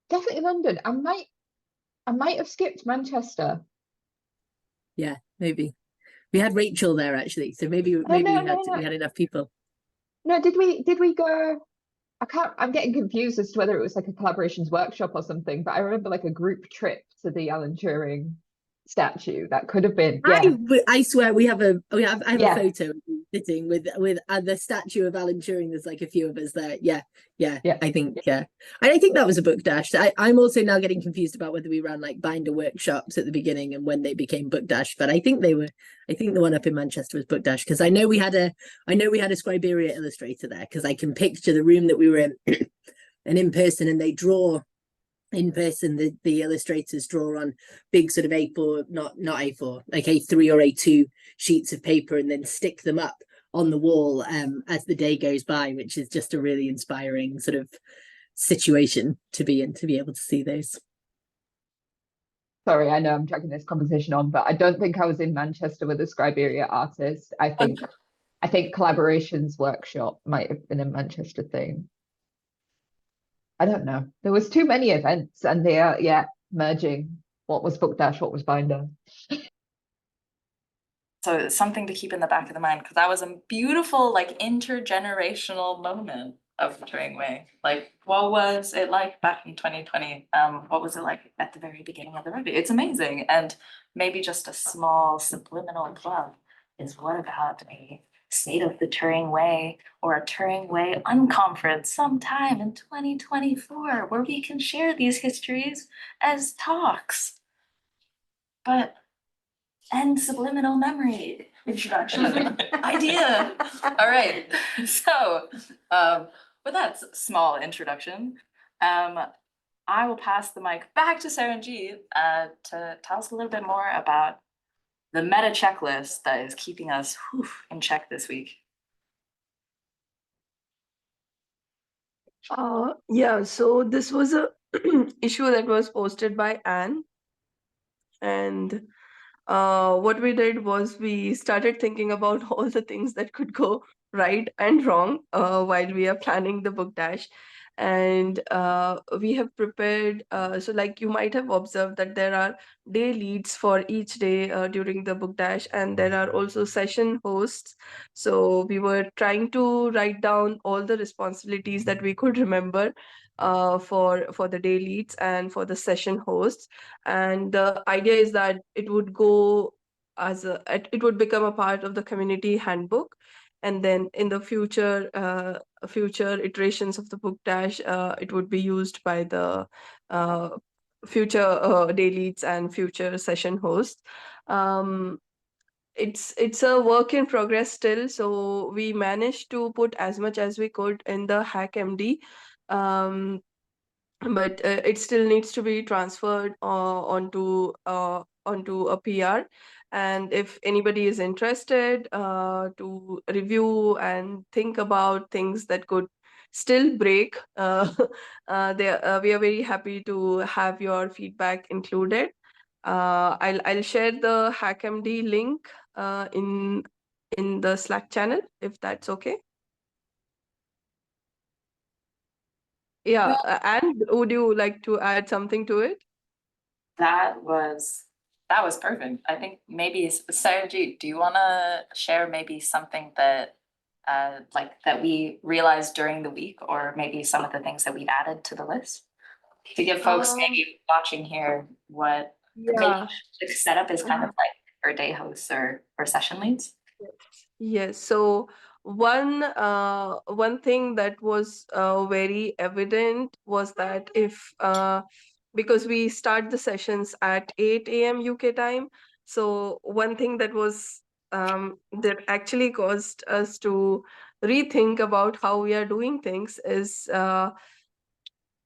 Definitely London. I might have skipped Manchester. Yeah, maybe. We had Rachel there actually, so maybe we had enough people. No, did we go? I'm getting confused as to whether it was like a collaborations workshop or something, but I remember like a group trip to the Alan Turing statue. That could have been. Yeah. I swear I have a photo sitting with the statue of Alan Turing. There's like a few of us there. Yeah. I think I think that was a book dash. I'm also now getting confused about whether we ran like binder workshops at the beginning and when they became book dash. But I think the one up in Manchester was book dash because I know we had a Scriberia illustrator there because I can picture the room that we were in and in person, and they draw. In person, the illustrators draw on big sort of A4, not A4, like A3 or A2 sheets of paper, and then stick them up on the wall as the day goes by, which is just a really inspiring sort of situation to be in, to be able to see those. Sorry, I know I'm dragging this conversation on, but I don't think I was in Manchester with a Scriberia artist. I think collaborations workshop might have been a Manchester thing. I don't know. There was too many events, and they are merging what was book dash, what was binder. So it's something to keep in the back of the mind because that was a beautiful like intergenerational moment of the Turing Way. Like, what was it like back in 2020? What was it like at the very beginning of the review? It's amazing, and maybe just a small subliminal club is what about a State of the Turing Way or a Turing Way unconference sometime in 2024 where we can share these histories as talks. But and subliminal memory introduction idea. All right. So with that small introduction, I will pass the mic back to Saranjeet to tell us a little bit more about the meta checklist that is keeping us in check this week. So this was a issue that was posted by Anne, and what we did was we started thinking about all the things that could go right and wrong while we are planning the book dash. And we have prepared, so like you might have observed that there are day leads for each day during the book dash, and there are also session hosts. So we were trying to write down all the responsibilities that we could remember for the day leads and for the session hosts. And the idea is that it would go it would become a part of the community handbook, and then in the future iterations of the book dash, it would be used by the future day leads and future session hosts. It's a work in progress still, so we managed to put as much as we could in the HackMD, but it still needs to be transferred onto a PR. And if anybody is interested to review and think about things that could still break, we are very happy to have your feedback included. I'll share the HackMD link in the Slack channel, if that's okay. Yeah, and would you like to add something to it? That was perfect. I think maybe Sarajit, do you want to share maybe something that like that we realized during the week, or maybe some of the things that we've added to the list to give folks maybe watching here what Yeah. the setup is kind of like for day hosts or session leads? Yes. So one thing that was very evident was that if because we start the sessions at 8 a.m. UK time, so one thing that was that actually caused us to rethink about how we are doing things is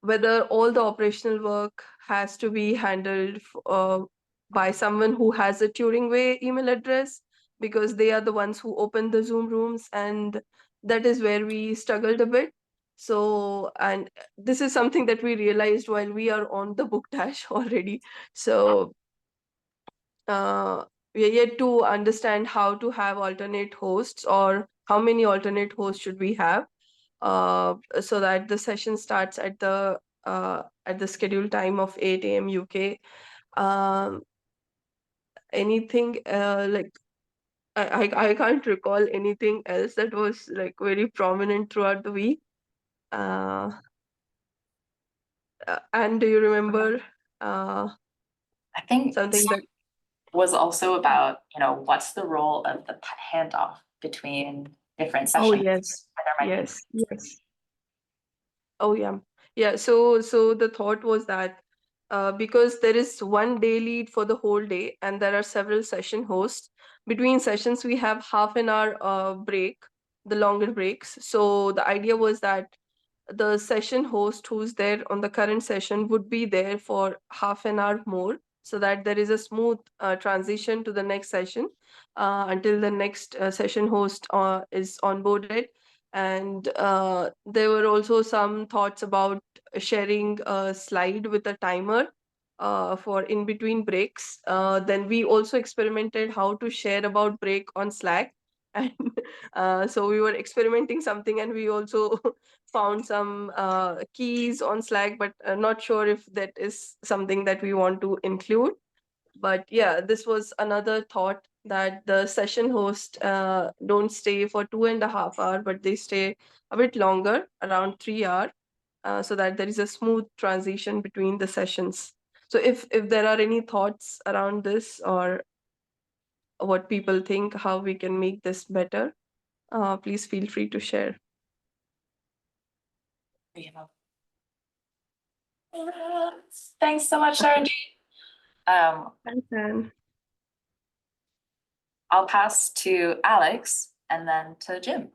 whether all the operational work has to be handled by someone who has a Turing Way email address, because they are the ones who open the Zoom rooms, and that is where we struggled a bit. So, and this is something that we realized while we are on the book dash already. So we are yet to understand how to have alternate hosts, or how many alternate hosts should we have, so that the session starts at the scheduled time of 8 a.m. UK. Anything like I can't recall anything else that was like very prominent throughout the week. And do you remember I think something that was also about, what's the role of the handoff between different Oh sessions? yes, There might be yes. Oh yeah. Yeah. So the thought was that because there is one day lead for the whole day and there are several session hosts, between sessions we have half an hour break, the longer breaks. So the idea was that the session host who's there on the current session would be there for half an hour more, so that there is a smooth transition to the next session until the next session host is onboarded. And there were also some thoughts about sharing a slide with a timer for in between breaks. Then we also experimented how to share about break on Slack. And so we were experimenting something, and we also found some keys on Slack, but not sure if that is something that we want to include. But yeah, this was another thought, that the session host don't stay for 2.5 hours, but they stay a bit longer, around 3 hours, so that there is a smooth transition between the sessions. So if there are any thoughts around this, or what people think, how we can make this better, please feel free to share. Thanks so much, Sarajit. Thanks, Anne. I'll pass to Alex and then to Jim.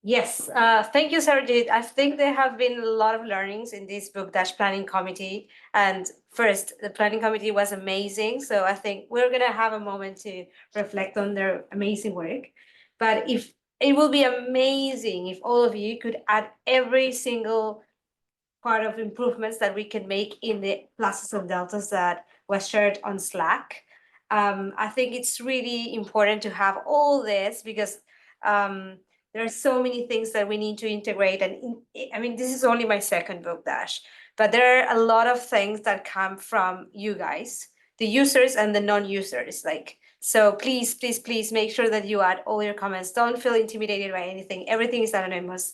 Yes, thank you, Sarajit. I think there have been a lot of learnings in this book dash planning committee. And first, the planning committee was amazing. So I think we're gonna have a moment to reflect on their amazing work. But if it will be amazing if all of you could add every single part of improvements that we can make in the pluses and deltas that was shared on Slack. I think it's really important to have all this, because there are so many things that we need to integrate. And I mean, this is only my second book dash, but there are a lot of things that come from you guys, the users and the non-users. So please make sure that you add all your comments. Don't feel intimidated by anything. Everything is anonymous.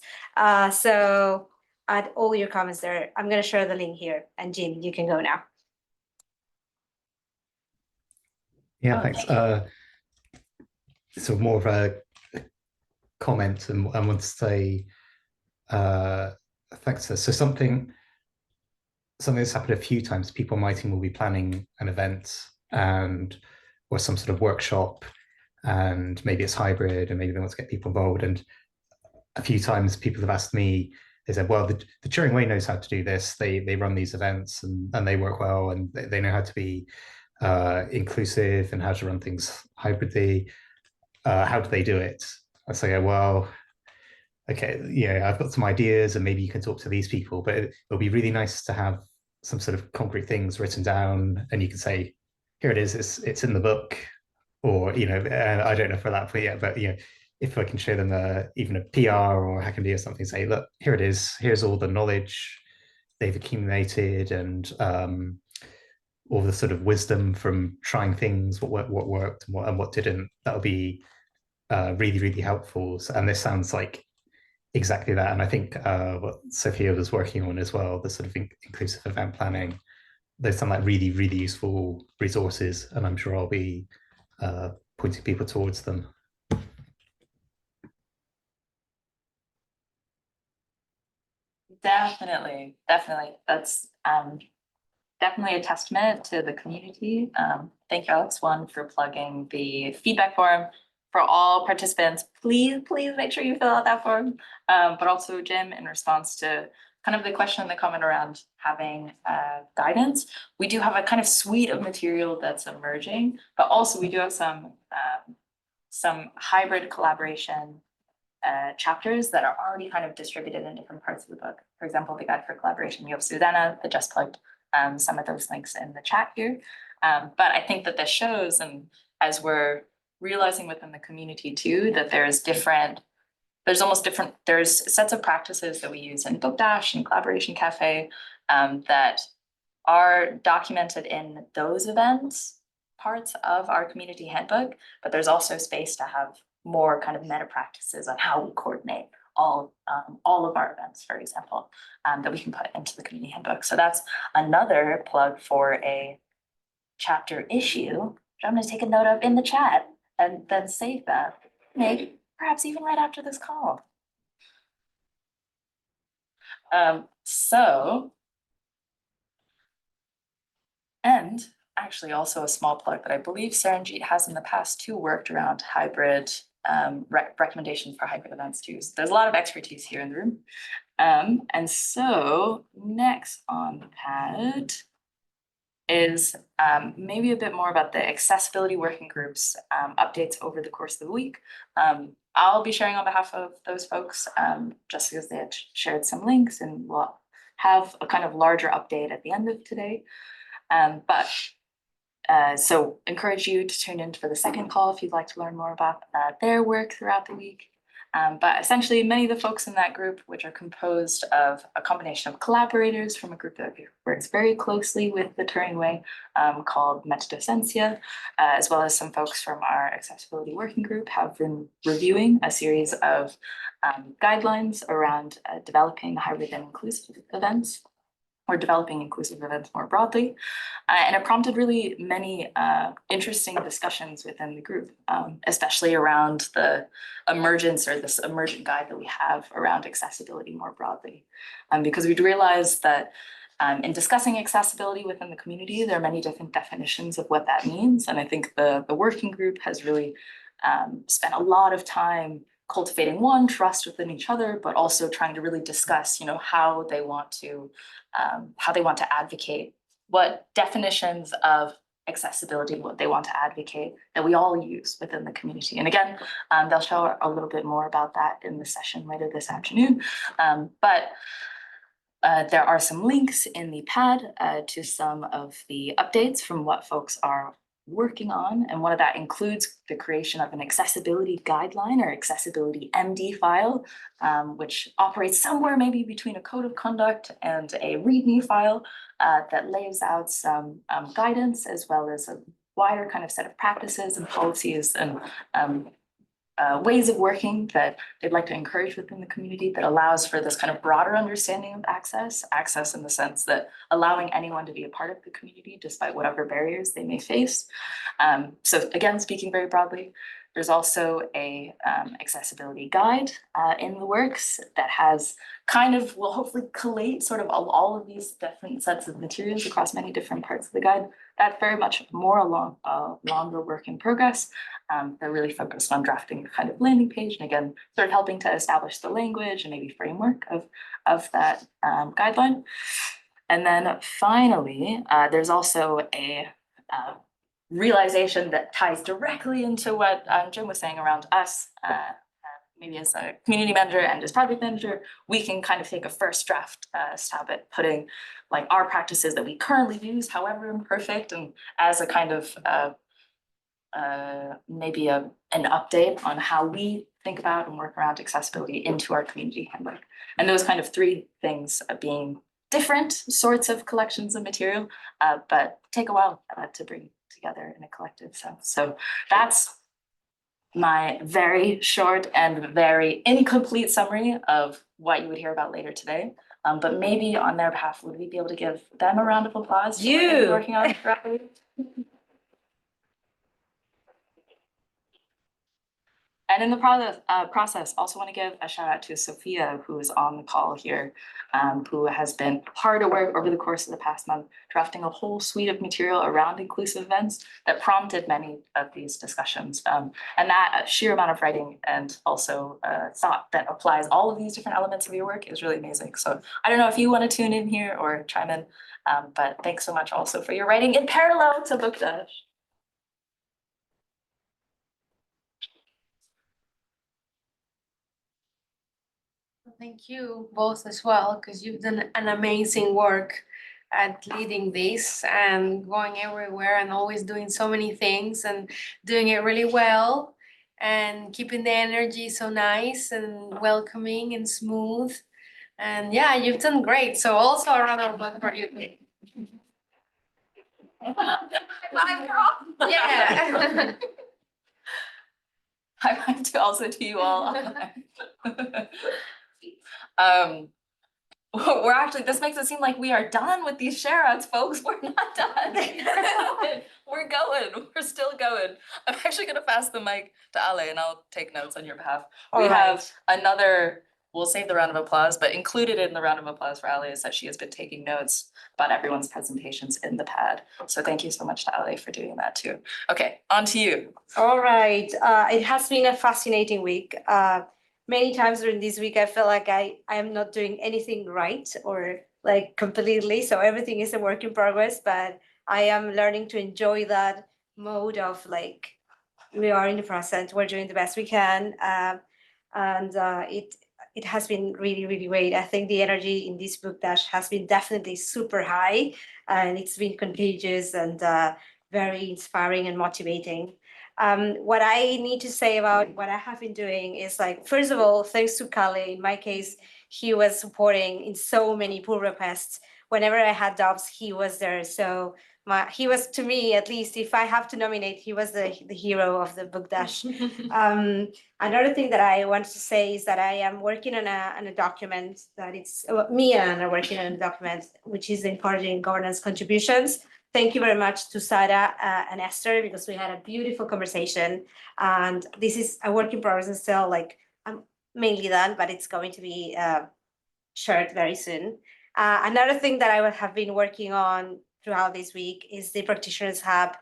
So add all your comments there. I'm going to share the link here, and Jim, you can go now. Yeah, thanks. So more of a comment, and I want to say thanks. So something that's happened a few times. People on my team will be planning an event or some sort of workshop, and maybe it's hybrid, and maybe they want to get people involved. And a few times people have asked me, they said, well, the Turing Way knows how to do this. They run these events and they work well, and they know how to be inclusive and how to run things hybridly. How do they do it? I say, well, okay, I've got some ideas, and maybe you can talk to these people, but it'll be really nice to have some sort of concrete things written down, and you can say, here it is, it's in the book, or I don't know for that point yet, but if I can show them even a PR or HackMD or something, say, look, here it is, here's all the knowledge they've accumulated, and all the sort of wisdom from trying things, what worked and what didn't. That'll be really, really helpful. And this sounds like exactly that. And I think what Sophia was working on as well, the sort of inclusive event planning, those sound like really, really useful resources, and I'm sure I'll be pointing people towards them. Definitely. That's definitely a testament to the community. Thank you, Alex, for plugging the feedback form for all participants. Please make sure you fill out that form. But also, Jim, in response to kind of the question and the comment around having guidance, we do have a kind of suite of material that's emerging, but also we do have some hybrid collaboration chapters that are already kind of distributed in different parts of the book. For example, the guide for collaboration, you have Susanna that just plugged some of those links in the chat here. But I think that this shows, and as we're realizing within the community too, that there's sets of practices that we use in Book Dash and Collaboration Cafe that are documented in those events parts of our community handbook, but there's also space to have more kind of meta practices on how we coordinate all of our events, for example, that we can put into the community handbook. So that's another plug for a chapter issue, which I'm going to take a note of in the chat and then save that, maybe perhaps even right after this call. And actually also a small plug that I believe Saranjit has in the past too worked around hybrid recommendations for hybrid events too. So there's a lot of expertise here in the room. And so next on the pad is maybe a bit more about the accessibility working groups updates over the course of the week. I'll be sharing on behalf of those folks just because they had shared some links, and we'll have a kind of larger update at the end of today. So encourage you to tune in for the second call if you'd like to learn more about their work throughout the week. But essentially, many of the folks in that group, which are composed of a combination of collaborators from a group that works very closely with the Turing Way called Metadocencia, as well as some folks from our accessibility working group, have been reviewing a series of guidelines around developing hybrid and inclusive events, or developing inclusive events more broadly. And it prompted really many interesting discussions within the group, especially around the emergence or this emergent guide that we have around accessibility more broadly. Because we'd realized that in discussing accessibility within the community, there are many different definitions of what that means. And I think the working group has really spent a lot of time cultivating trust within each other, but also trying to really discuss, how they want to advocate, what definitions of accessibility, what they want to advocate that we all use within the community. And again, they'll show a little bit more about that in the session later this afternoon. But there are some links in the pad to some of the updates from what folks are working on, and one of that includes the creation of an accessibility guideline or accessibility MD file, which operates somewhere maybe between a code of conduct and a README file that lays out some guidance, as well as a wider kind of set of practices and policies and ways of working that they'd like to encourage within the community that allows for this kind of broader understanding of access in the sense that allowing anyone to be a part of the community despite whatever barriers they may face. So again, speaking very broadly, there's also a accessibility guide in the works that has will hopefully collate sort of all of these different sets of materials across many different parts of the guide. That's very much more along longer work in progress. They're really focused on drafting a kind of landing page and again, sort of helping to establish the language and maybe framework of that guideline. And then finally, there's also a realization that ties directly into what Jim was saying around us, maybe as a community manager and as project manager, we can kind of take a first draft stab at putting like our practices that we currently use, however imperfect, and as a kind of maybe an update on how we think about and work around accessibility into our community handbook. And those kind of three things being different sorts of collections of material, but take a while to bring together in a collective sense. So that's my very short and very incomplete summary of what you would hear about later today. But maybe on their behalf, would we be able to give them a round of applause? For what they've been working on throughout the week? And in the process, also want to give a shout out to Sophia, who is on the call here, who has been hard at work over the course of the past month, drafting a whole suite of material around inclusive events that prompted many of these discussions. And that sheer amount of writing and also thought that applies all of these different elements of your work is really amazing. So I don't know if you want to tune in here or chime in, but thanks so much also for your writing in parallel to Book Dash. Thank you both as well, because you've done an amazing work at leading this and going everywhere and always doing so many things and doing it really well and keeping the energy so nice and welcoming and smooth. And yeah, you've done great. So also a round of applause for you. Yeah. I want to also to you all. We're actually, this makes it seem like we are done with these share outs, folks. We're not done. We're going. We're still going. I'm actually going to pass the mic to Ale and I'll take notes on your behalf. We have another, we'll save the round of applause, but included in the round of applause for Ale is that she has been taking notes about everyone's presentations in the pad. So thank you so much to Ale for doing that too. Okay, on to you. All right. It has been a fascinating week. Many times during this week, I feel like I am not doing anything right or like completely. So everything is a work in progress, but I am learning to enjoy that mode of like, we are in the present, we're doing the best we can. And it has been really, really great. I think the energy in this book dash has been definitely super high and it's been contagious and very inspiring and motivating. What I need to say about what I have been doing is like, first of all, thanks to Kale, in my case, he was supporting in so many pull requests. Whenever I had doubts, he was there. So he was, to me, at least, if I have to nominate, he was the hero of the book dash. Another thing that I want to say is that I am working on a document that it's, me and Anna are working on a document, which is encouraging governance contributions. Thank you very much to Sarah and Esther, because we had a beautiful conversation. And this is a work in progress and still like, I'm mainly done, but it's going to be shared very soon. Another thing that I have been working on throughout this week is the Practitioners Hub.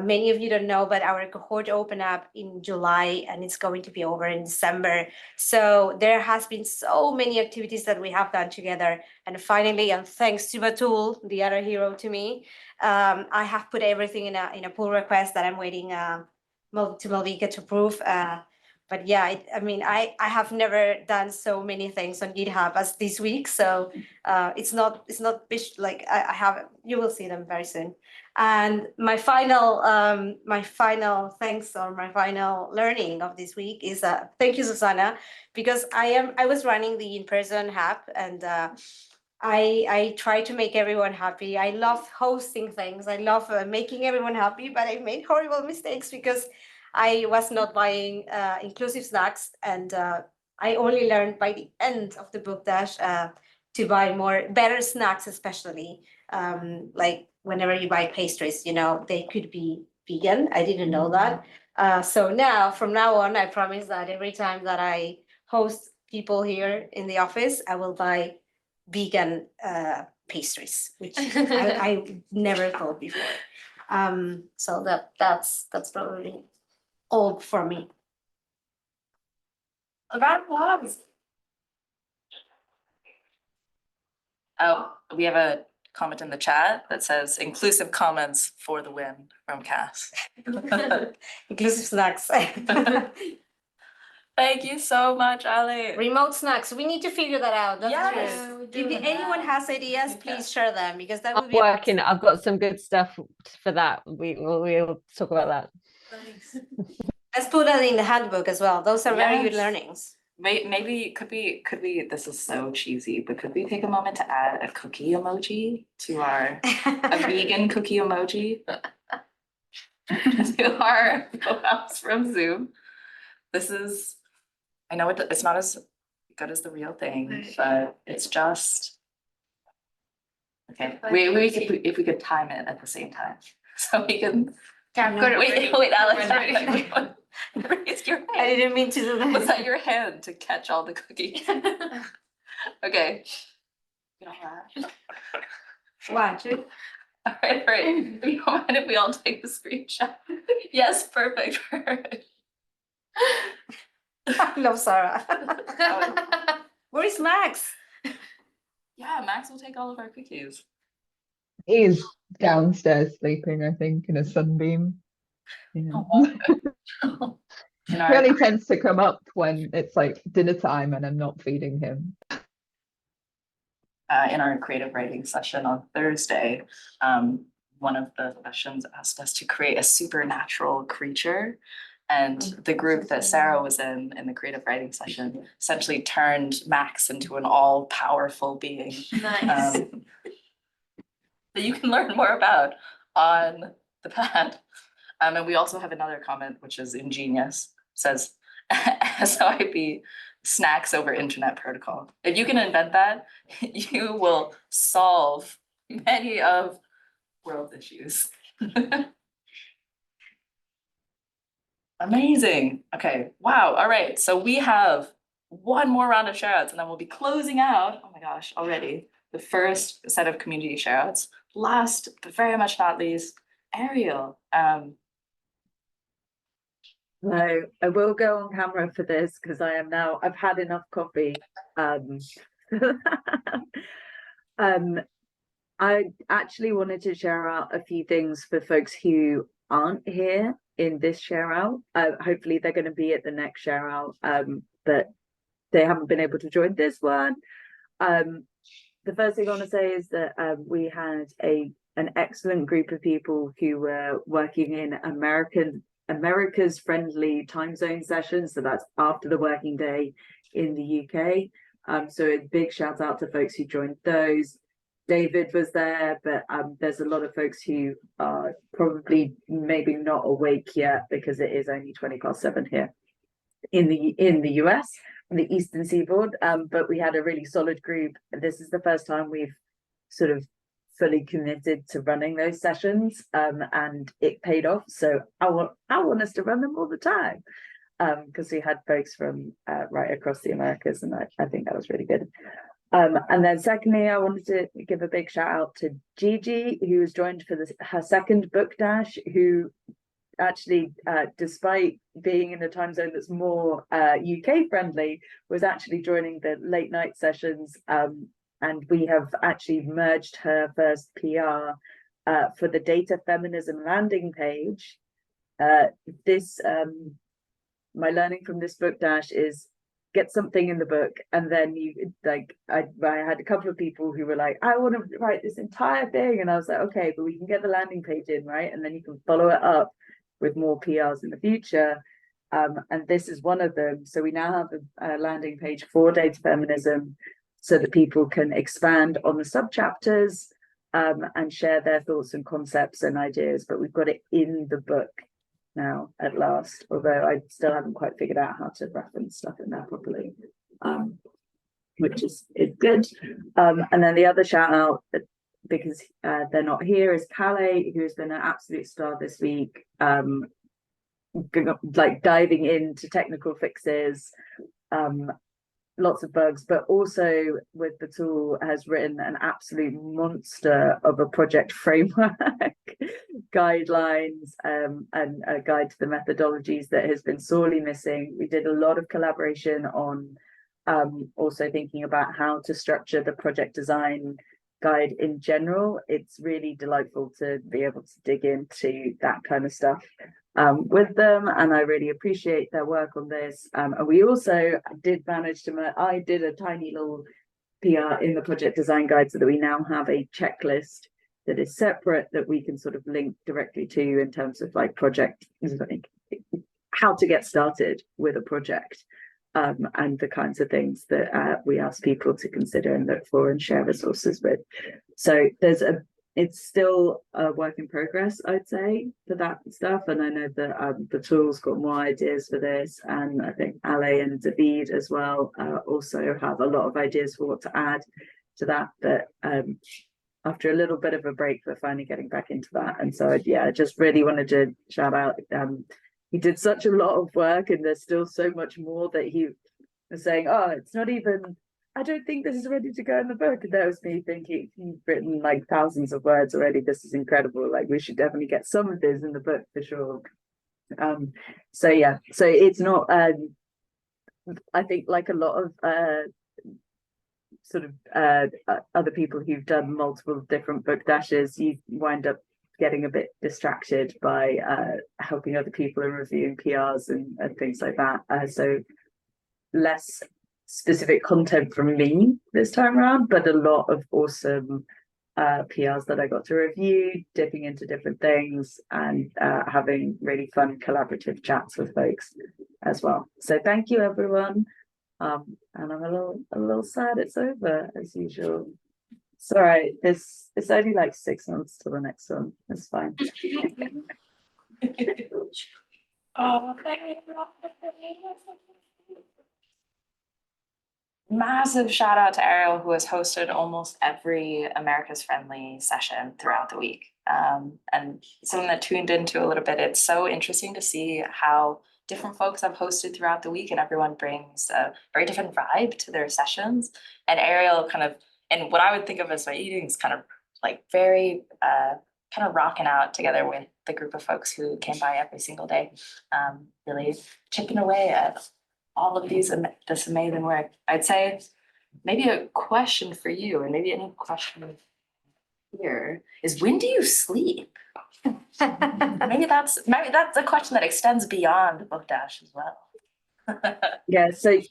Many of you don't know, but our cohort opened up in July and it's going to be over in December. So there has been so many activities that we have done together. And finally, and thanks to Batul, the other hero to me, I have put everything in a pull request that I'm waiting to Malvika to approve. But yeah, I mean, I have never done so many things on GitHub as this week. So it's not like I have, you will see them very soon. And my final thanks or my final learning of this week is thank you, Susanna, because I was running the in-person hub and I try to make everyone happy. I love hosting things. I love making everyone happy, but I made horrible mistakes because I was not buying inclusive snacks, and I only learned by the end of the book dash to buy better snacks, especially like whenever you buy pastries, you know, they could be vegan. I didn't know that. So now, from now on, I promise that every time that I host people here in the office, I will buy vegan pastries, which I never thought before. So that's probably all for me. A round of applause. Oh, we have a comment in the chat that says inclusive comments for the win from Cass. Inclusive snacks. Thank you so much, Ali. Remote snacks. We need to figure that out. That's Yes, true. If anyone has ideas, please share them, because that would I'm be working. I've got some good stuff for that. We'll talk about that. Let's put that in the handbook as well. Those are very good Yes. learnings. Maybe could we, this is so cheesy, but could we take a moment to add a cookie emoji to our, a vegan cookie emoji to our co-house from Zoom? This is, I know it's not as good as the real thing, but it's just, okay, if we could time it at the same time, so we can. Wait, Alex. Raise your hand. I didn't mean to do that. Was that your hand to catch all the cookies? Okay. One, two. All right. Do you mind if we all take the screenshot? Yes, perfect. I love Sarah. Where is Max? Yeah, Max will take all of our cookies. He's downstairs sleeping, I think, in a sunbeam. Yeah. He only tends to come up when it's like dinner time and I'm not feeding him. In our creative writing session on Thursday, one of the sessions asked us to create a supernatural creature. And the group that Sarah was in the creative writing session, essentially turned Max into an all-powerful being. Nice. That you can learn more about on the pad. And we also have another comment, which is ingenious, says SIP snacks over internet protocol. If you can invent that, you will solve many of world issues. Amazing. Okay. Wow. All right. So we have one more round of shoutouts and then we'll be closing out. Oh my gosh, already the first set of community shoutouts. Last, but very much not least, Ariel. No, I will go on camera for this because I've had enough coffee. I actually wanted to share out a few things for folks who aren't here in this share out. Hopefully they're going to be at the next share out, but they haven't been able to join this one. The first thing I want to say is that we had an excellent group of people who were working in America's friendly time zone sessions. So that's after the working day in the UK. So a big shout out to folks who joined those. David was there, but there's a lot of folks who are probably maybe not awake yet because it is only 7:20 here in the US on the Eastern Seaboard. But we had a really solid group. This is the first time we've sort of fully committed to running those sessions, and it paid off. So I want us to run them all the time, because we had folks from right across the Americas, and I think that was really good. And then secondly, I wanted to give a big shout out to Gigi, who was joined for her second book dash, who actually, despite being in a time zone that's more UK friendly, was actually joining the late night sessions. And we have actually merged her first PR for the data feminism landing page. My learning from this book dash is get something in the book, and then you I had a couple of people who were like, I want to write this entire thing, and I was like, okay, but we can get the landing page in, right? And then you can follow it up with more PRs in the future. And this is one of them. So we now have a landing page for data feminism so that people can expand on the subchapters and share their thoughts and concepts and ideas, but we've got it in the book now at last, although I still haven't quite figured out how to reference stuff in there properly, which is good. And then the other shout out, because they're not here, is Calais, who's been an absolute star this week, like diving into technical fixes, lots of bugs, but also with the tool has written an absolute monster of a project framework, guidelines, and a guide to the methodologies that has been sorely missing. We did a lot of collaboration on also thinking about how to structure the project design guide in general. It's really delightful to be able to dig into that kind of stuff with them, and I really appreciate their work on this. And we also did manage to, I did a tiny little PR in the project design guide so that we now have a checklist that is separate that we can sort of link directly to in terms of like project, how to get started with a project, and the kinds of things that we ask people to consider and look for and share resources with. So it's still a work in progress, I'd say, for that stuff. And I know that the tool's got more ideas for this. And I think Ale and David as well also have a lot of ideas for what to add to that. But after a little bit of a break, we're finally getting back into that. And so, yeah, I just really wanted to shout out. He did such a lot of work, and there's still so much more that he was saying, oh, it's not even, I don't think this is ready to go in the book. And that was me thinking, you've written like thousands of words already. This is incredible. Like, we should definitely get some of this in the book for sure. So yeah, so it's not, I think like a lot of sort of other people who've done multiple different book dashes, you wind up getting a bit distracted by helping other people and reviewing PRs and things like that. So less specific content from me this time around, but a lot of awesome PRs that I got to review, dipping into different things, and having really fun collaborative chats with folks as well. So thank you, everyone. And I'm a little sad it's over as usual. It's all right. It's only like 6 months to the next one. It's fine. Oh, massive shout out to Ariel, who has hosted almost every America's Friendly session throughout the week. And something that tuned into a little bit, it's so interesting to see how different folks have hosted throughout the week, and everyone brings a very different vibe to their sessions. And Ariel kind of, and what I would think of as my eating is kind of like very kind of rocking out together with the group of folks who came by every single day, really chipping away at all of this amazing work. I'd say maybe a question for you, and maybe any question here, is when do you sleep? maybe that's a question that extends beyond Book Dash as well. Yeah, so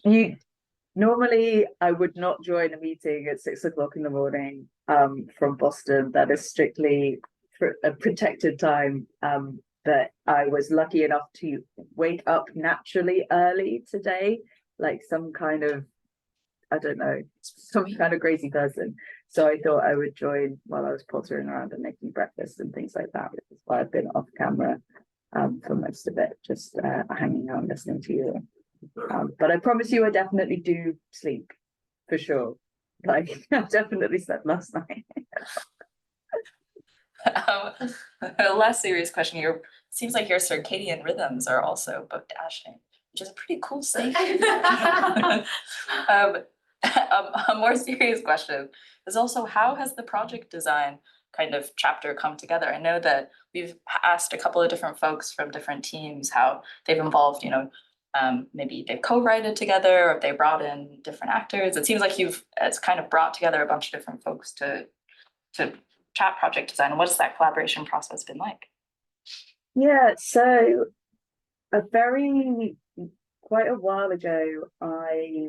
normally I would not join a meeting at 6 o'clock in the morning from Boston. That is strictly for a protected time. But I was lucky enough to wake up naturally early today, like some kind of, I don't know, some kind of crazy person. So I thought I would join while I was pottering around and making breakfast and things like that, which is why I've been off camera for most of it, just hanging out and listening to you. But I promise you I definitely do sleep, for sure. Like, I definitely slept last night. A less serious question here. Seems like your circadian rhythms are also book dashing, which is a pretty cool thing. A more serious question is also, how has the project design kind of chapter come together? I know that we've asked a couple of different folks from different teams how they've involved, maybe they've co-written together, or if they brought in different actors. It seems like it's kind of brought together a bunch of different folks to chat project design. What has that collaboration process been like? Yeah, so quite a while ago, I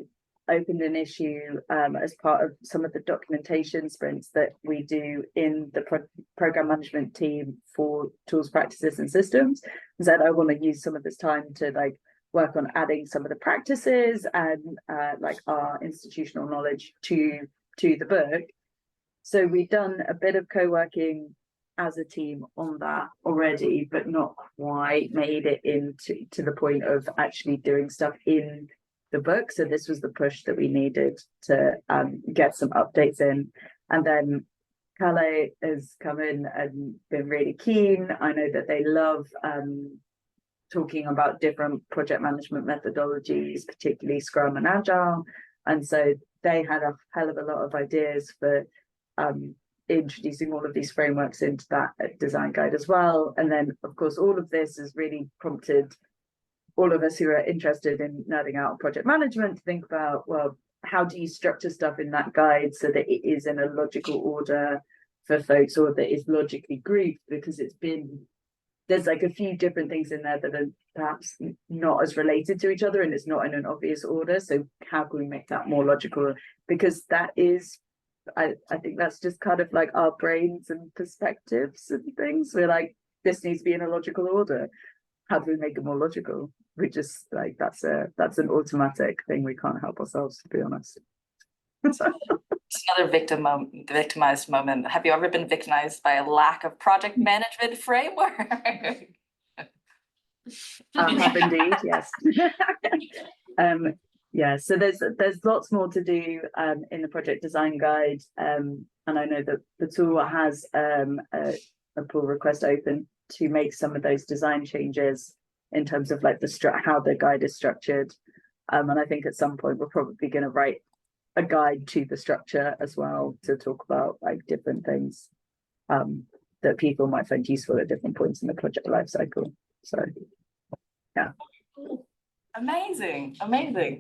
opened an issue as part of some of the documentation sprints that we do in the program management team for tools, practices, and systems. And said I want to use some of this time to work on adding some of the practices and our institutional knowledge to the book. So we've done a bit of co-working as a team on that already, but not quite made it to the point of actually doing stuff in the book. So this was the push that we needed to get some updates in. And then Calais has come in and been really keen. I know that they love talking about different project management methodologies, particularly Scrum and Agile. And so they had a hell of a lot of ideas for introducing all of these frameworks into that design guide as well. And then, of course, all of this has really prompted all of us who are interested in nerding out on project management to think about, well, how do you structure stuff in that guide so that it is in a logical order for folks, or that is logically grouped, because there's like a few different things in there that are perhaps not as related to each other, and it's not in an obvious order. So how can we make that more logical? Because that is, I think that's just kind of like our brains and perspectives and things. We're like, this needs to be in a logical order. How do we make it more logical? We just like, that's an automatic thing. We can't help ourselves, to be honest. It's another victimized moment. Have you ever been victimized by a lack of project management framework? Have indeed, yes. Yeah, so there's lots more to do in the project design guide, and I know that the tool has a pull request open to make some of those design changes in terms of like how the guide is structured, and I think at some point we're probably going to write a guide to the structure as well, to talk about like different things that people might find useful at different points in the project life cycle. So yeah. Amazing.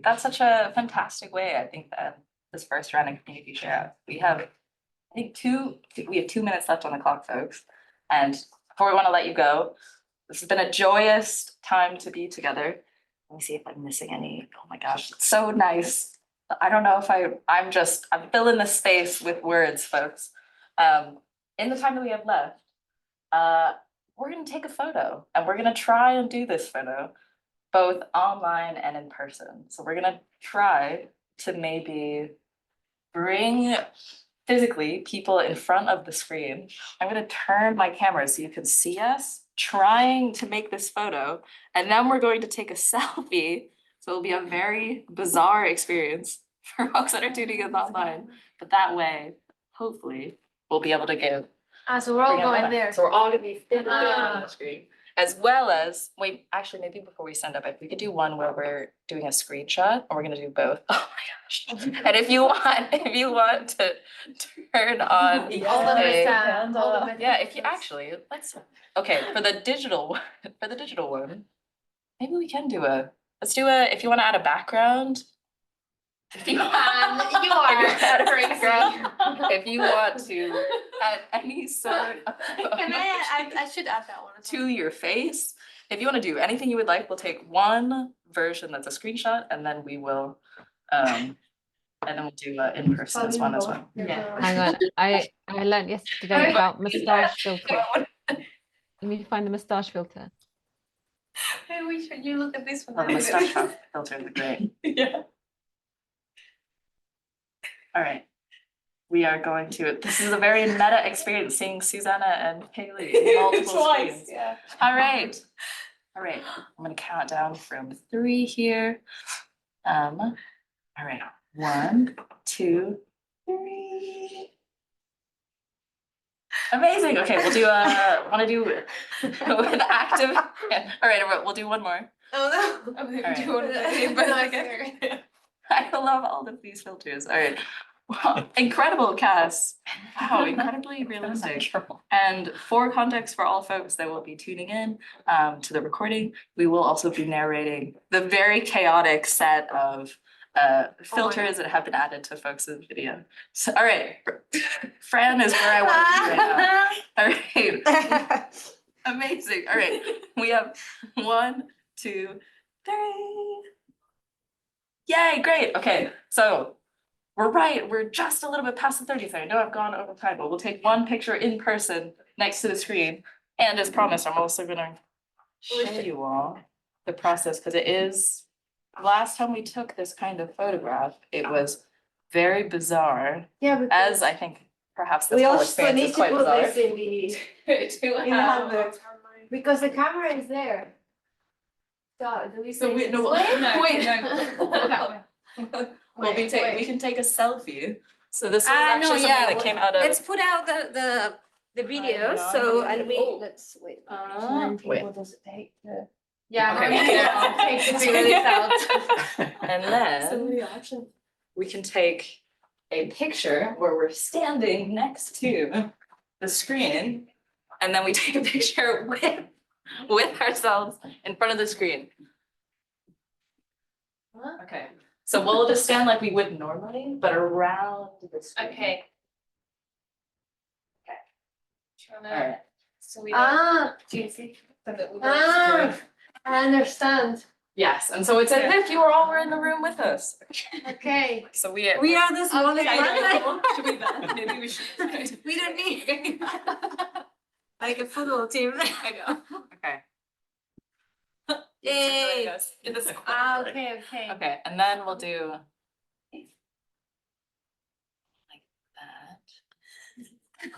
That's such a fantastic way. I think that this first round of community share, we have 2 minutes left on the clock, folks. And before we want to let you go, this has been a joyous time to be together. Let me see if I'm missing any. Oh my gosh, it's so nice. I don't know if I'm filling the space with words, folks. In the time that we have left, we're gonna take a photo, and we're gonna try and do this photo both online and in person. So we're gonna try to maybe bring physically people in front of the screen. I'm gonna turn my camera so you can see us trying to make this photo, and then we're going to take a selfie. So it'll be a very bizarre experience for folks that are tuning in online. But that way, hopefully, we'll be able to give. So we're all going there. So we're all gonna be on the screen. As well as, wait, actually, maybe before we send up, if we could do one where we're doing a screenshot, or we're gonna do both. Oh my gosh. And if you want to turn on. Yeah, if you actually, okay, for the digital one, maybe we can do if you want to add a background. If you want to add any sort of. I should add that one. To your face. If you want to do anything you would like, we'll take one version that's a screenshot, and then we will we'll do in person one as well. Yeah. Hang on. I learned yesterday about moustache filter. You need to find the moustache filter. Maybe you look at this one. Oh, the moustache filter is great. Yeah. All right. We are going to, this is a very meta experience seeing Susanna and Haley in multiple screens. Yeah. All right. I'm gonna count down from 3 here. All right, 1, 2, 3. Amazing. Okay, we'll do with active. Yeah. All right, we'll do one more. Oh no. All right. I love all of these filters. All right. Wow, incredible cast. Wow, incredibly realistic. And for context for all folks that will be tuning in to the recording, we will also be narrating the very chaotic set of filters that have been added to folks' video. So, all right, Fran is where I want to be right now. All right, amazing. All right, we have 1, 2, 3. Yay, great. Okay, so we're just a little bit past the 30th. I know I've gone over time, but we'll take one picture in person next to the screen. And as promised, I'm also gonna show you all the process, because it is, last time we took this kind of photograph, it was very bizarre. Yeah, As I think perhaps this We whole also experience need is to quite put bizarre. this in the To handbook because the camera is there. So do we So say we this no, way? wait, That way. we can take a selfie. So this was No, actually something yeah, that came out of. let's put out the video, know, so, how do you and do it? we, Oh. let's wait. How many Wait. people does it take to? Yeah, how Okay. many I'll take to figure this out. And then we can take a picture where we're standing next to the screen, and then we take a picture with ourselves in front of the screen. Huh? Okay, so we'll just stand like we would normally, but around the screen. Okay. All right. So we do you see? So that we I understand. Yes, and so it's as if you all were in the room with us. Okay. So We are the smallest one. Should we then? Maybe we should. We don't need like a football team. I know. Okay. Yay. In the square. Okay. Okay, and then we'll do like that.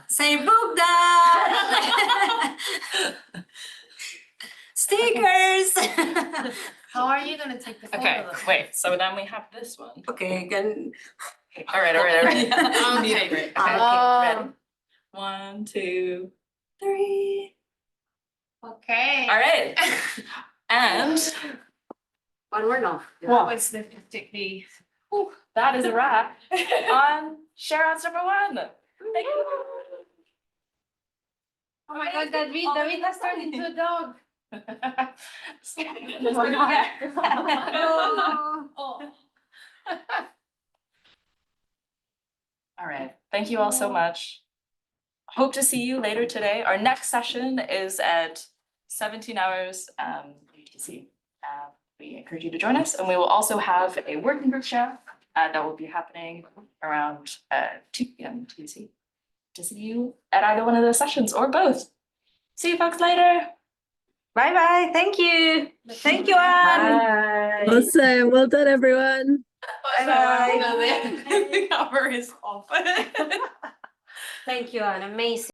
Say book that. Stickers. How are you gonna take the photo? Okay, wait, so then we have this one. Okay, can. All right. Yeah. Need it, right? Okay, Ready? 1, 2, 3. Okay. All right. And One more no. What was the particularly? that is a wrap on Sharon's number 1. Thank you. Oh my God, David has turned into a dog. All right, thank you all so much. Hope to see you later today. Our next session is at 17 hours UTC. We encourage you to join us, and we will also have a working group chat that will be happening around 2 p.m. UTC. To see you at either one of those sessions or both. See you folks later. Bye. Thank you. Thank you, Anne. Bye. Awesome. Well done, everyone. Bye. The cover is off. Thank you, Anne. Amazing.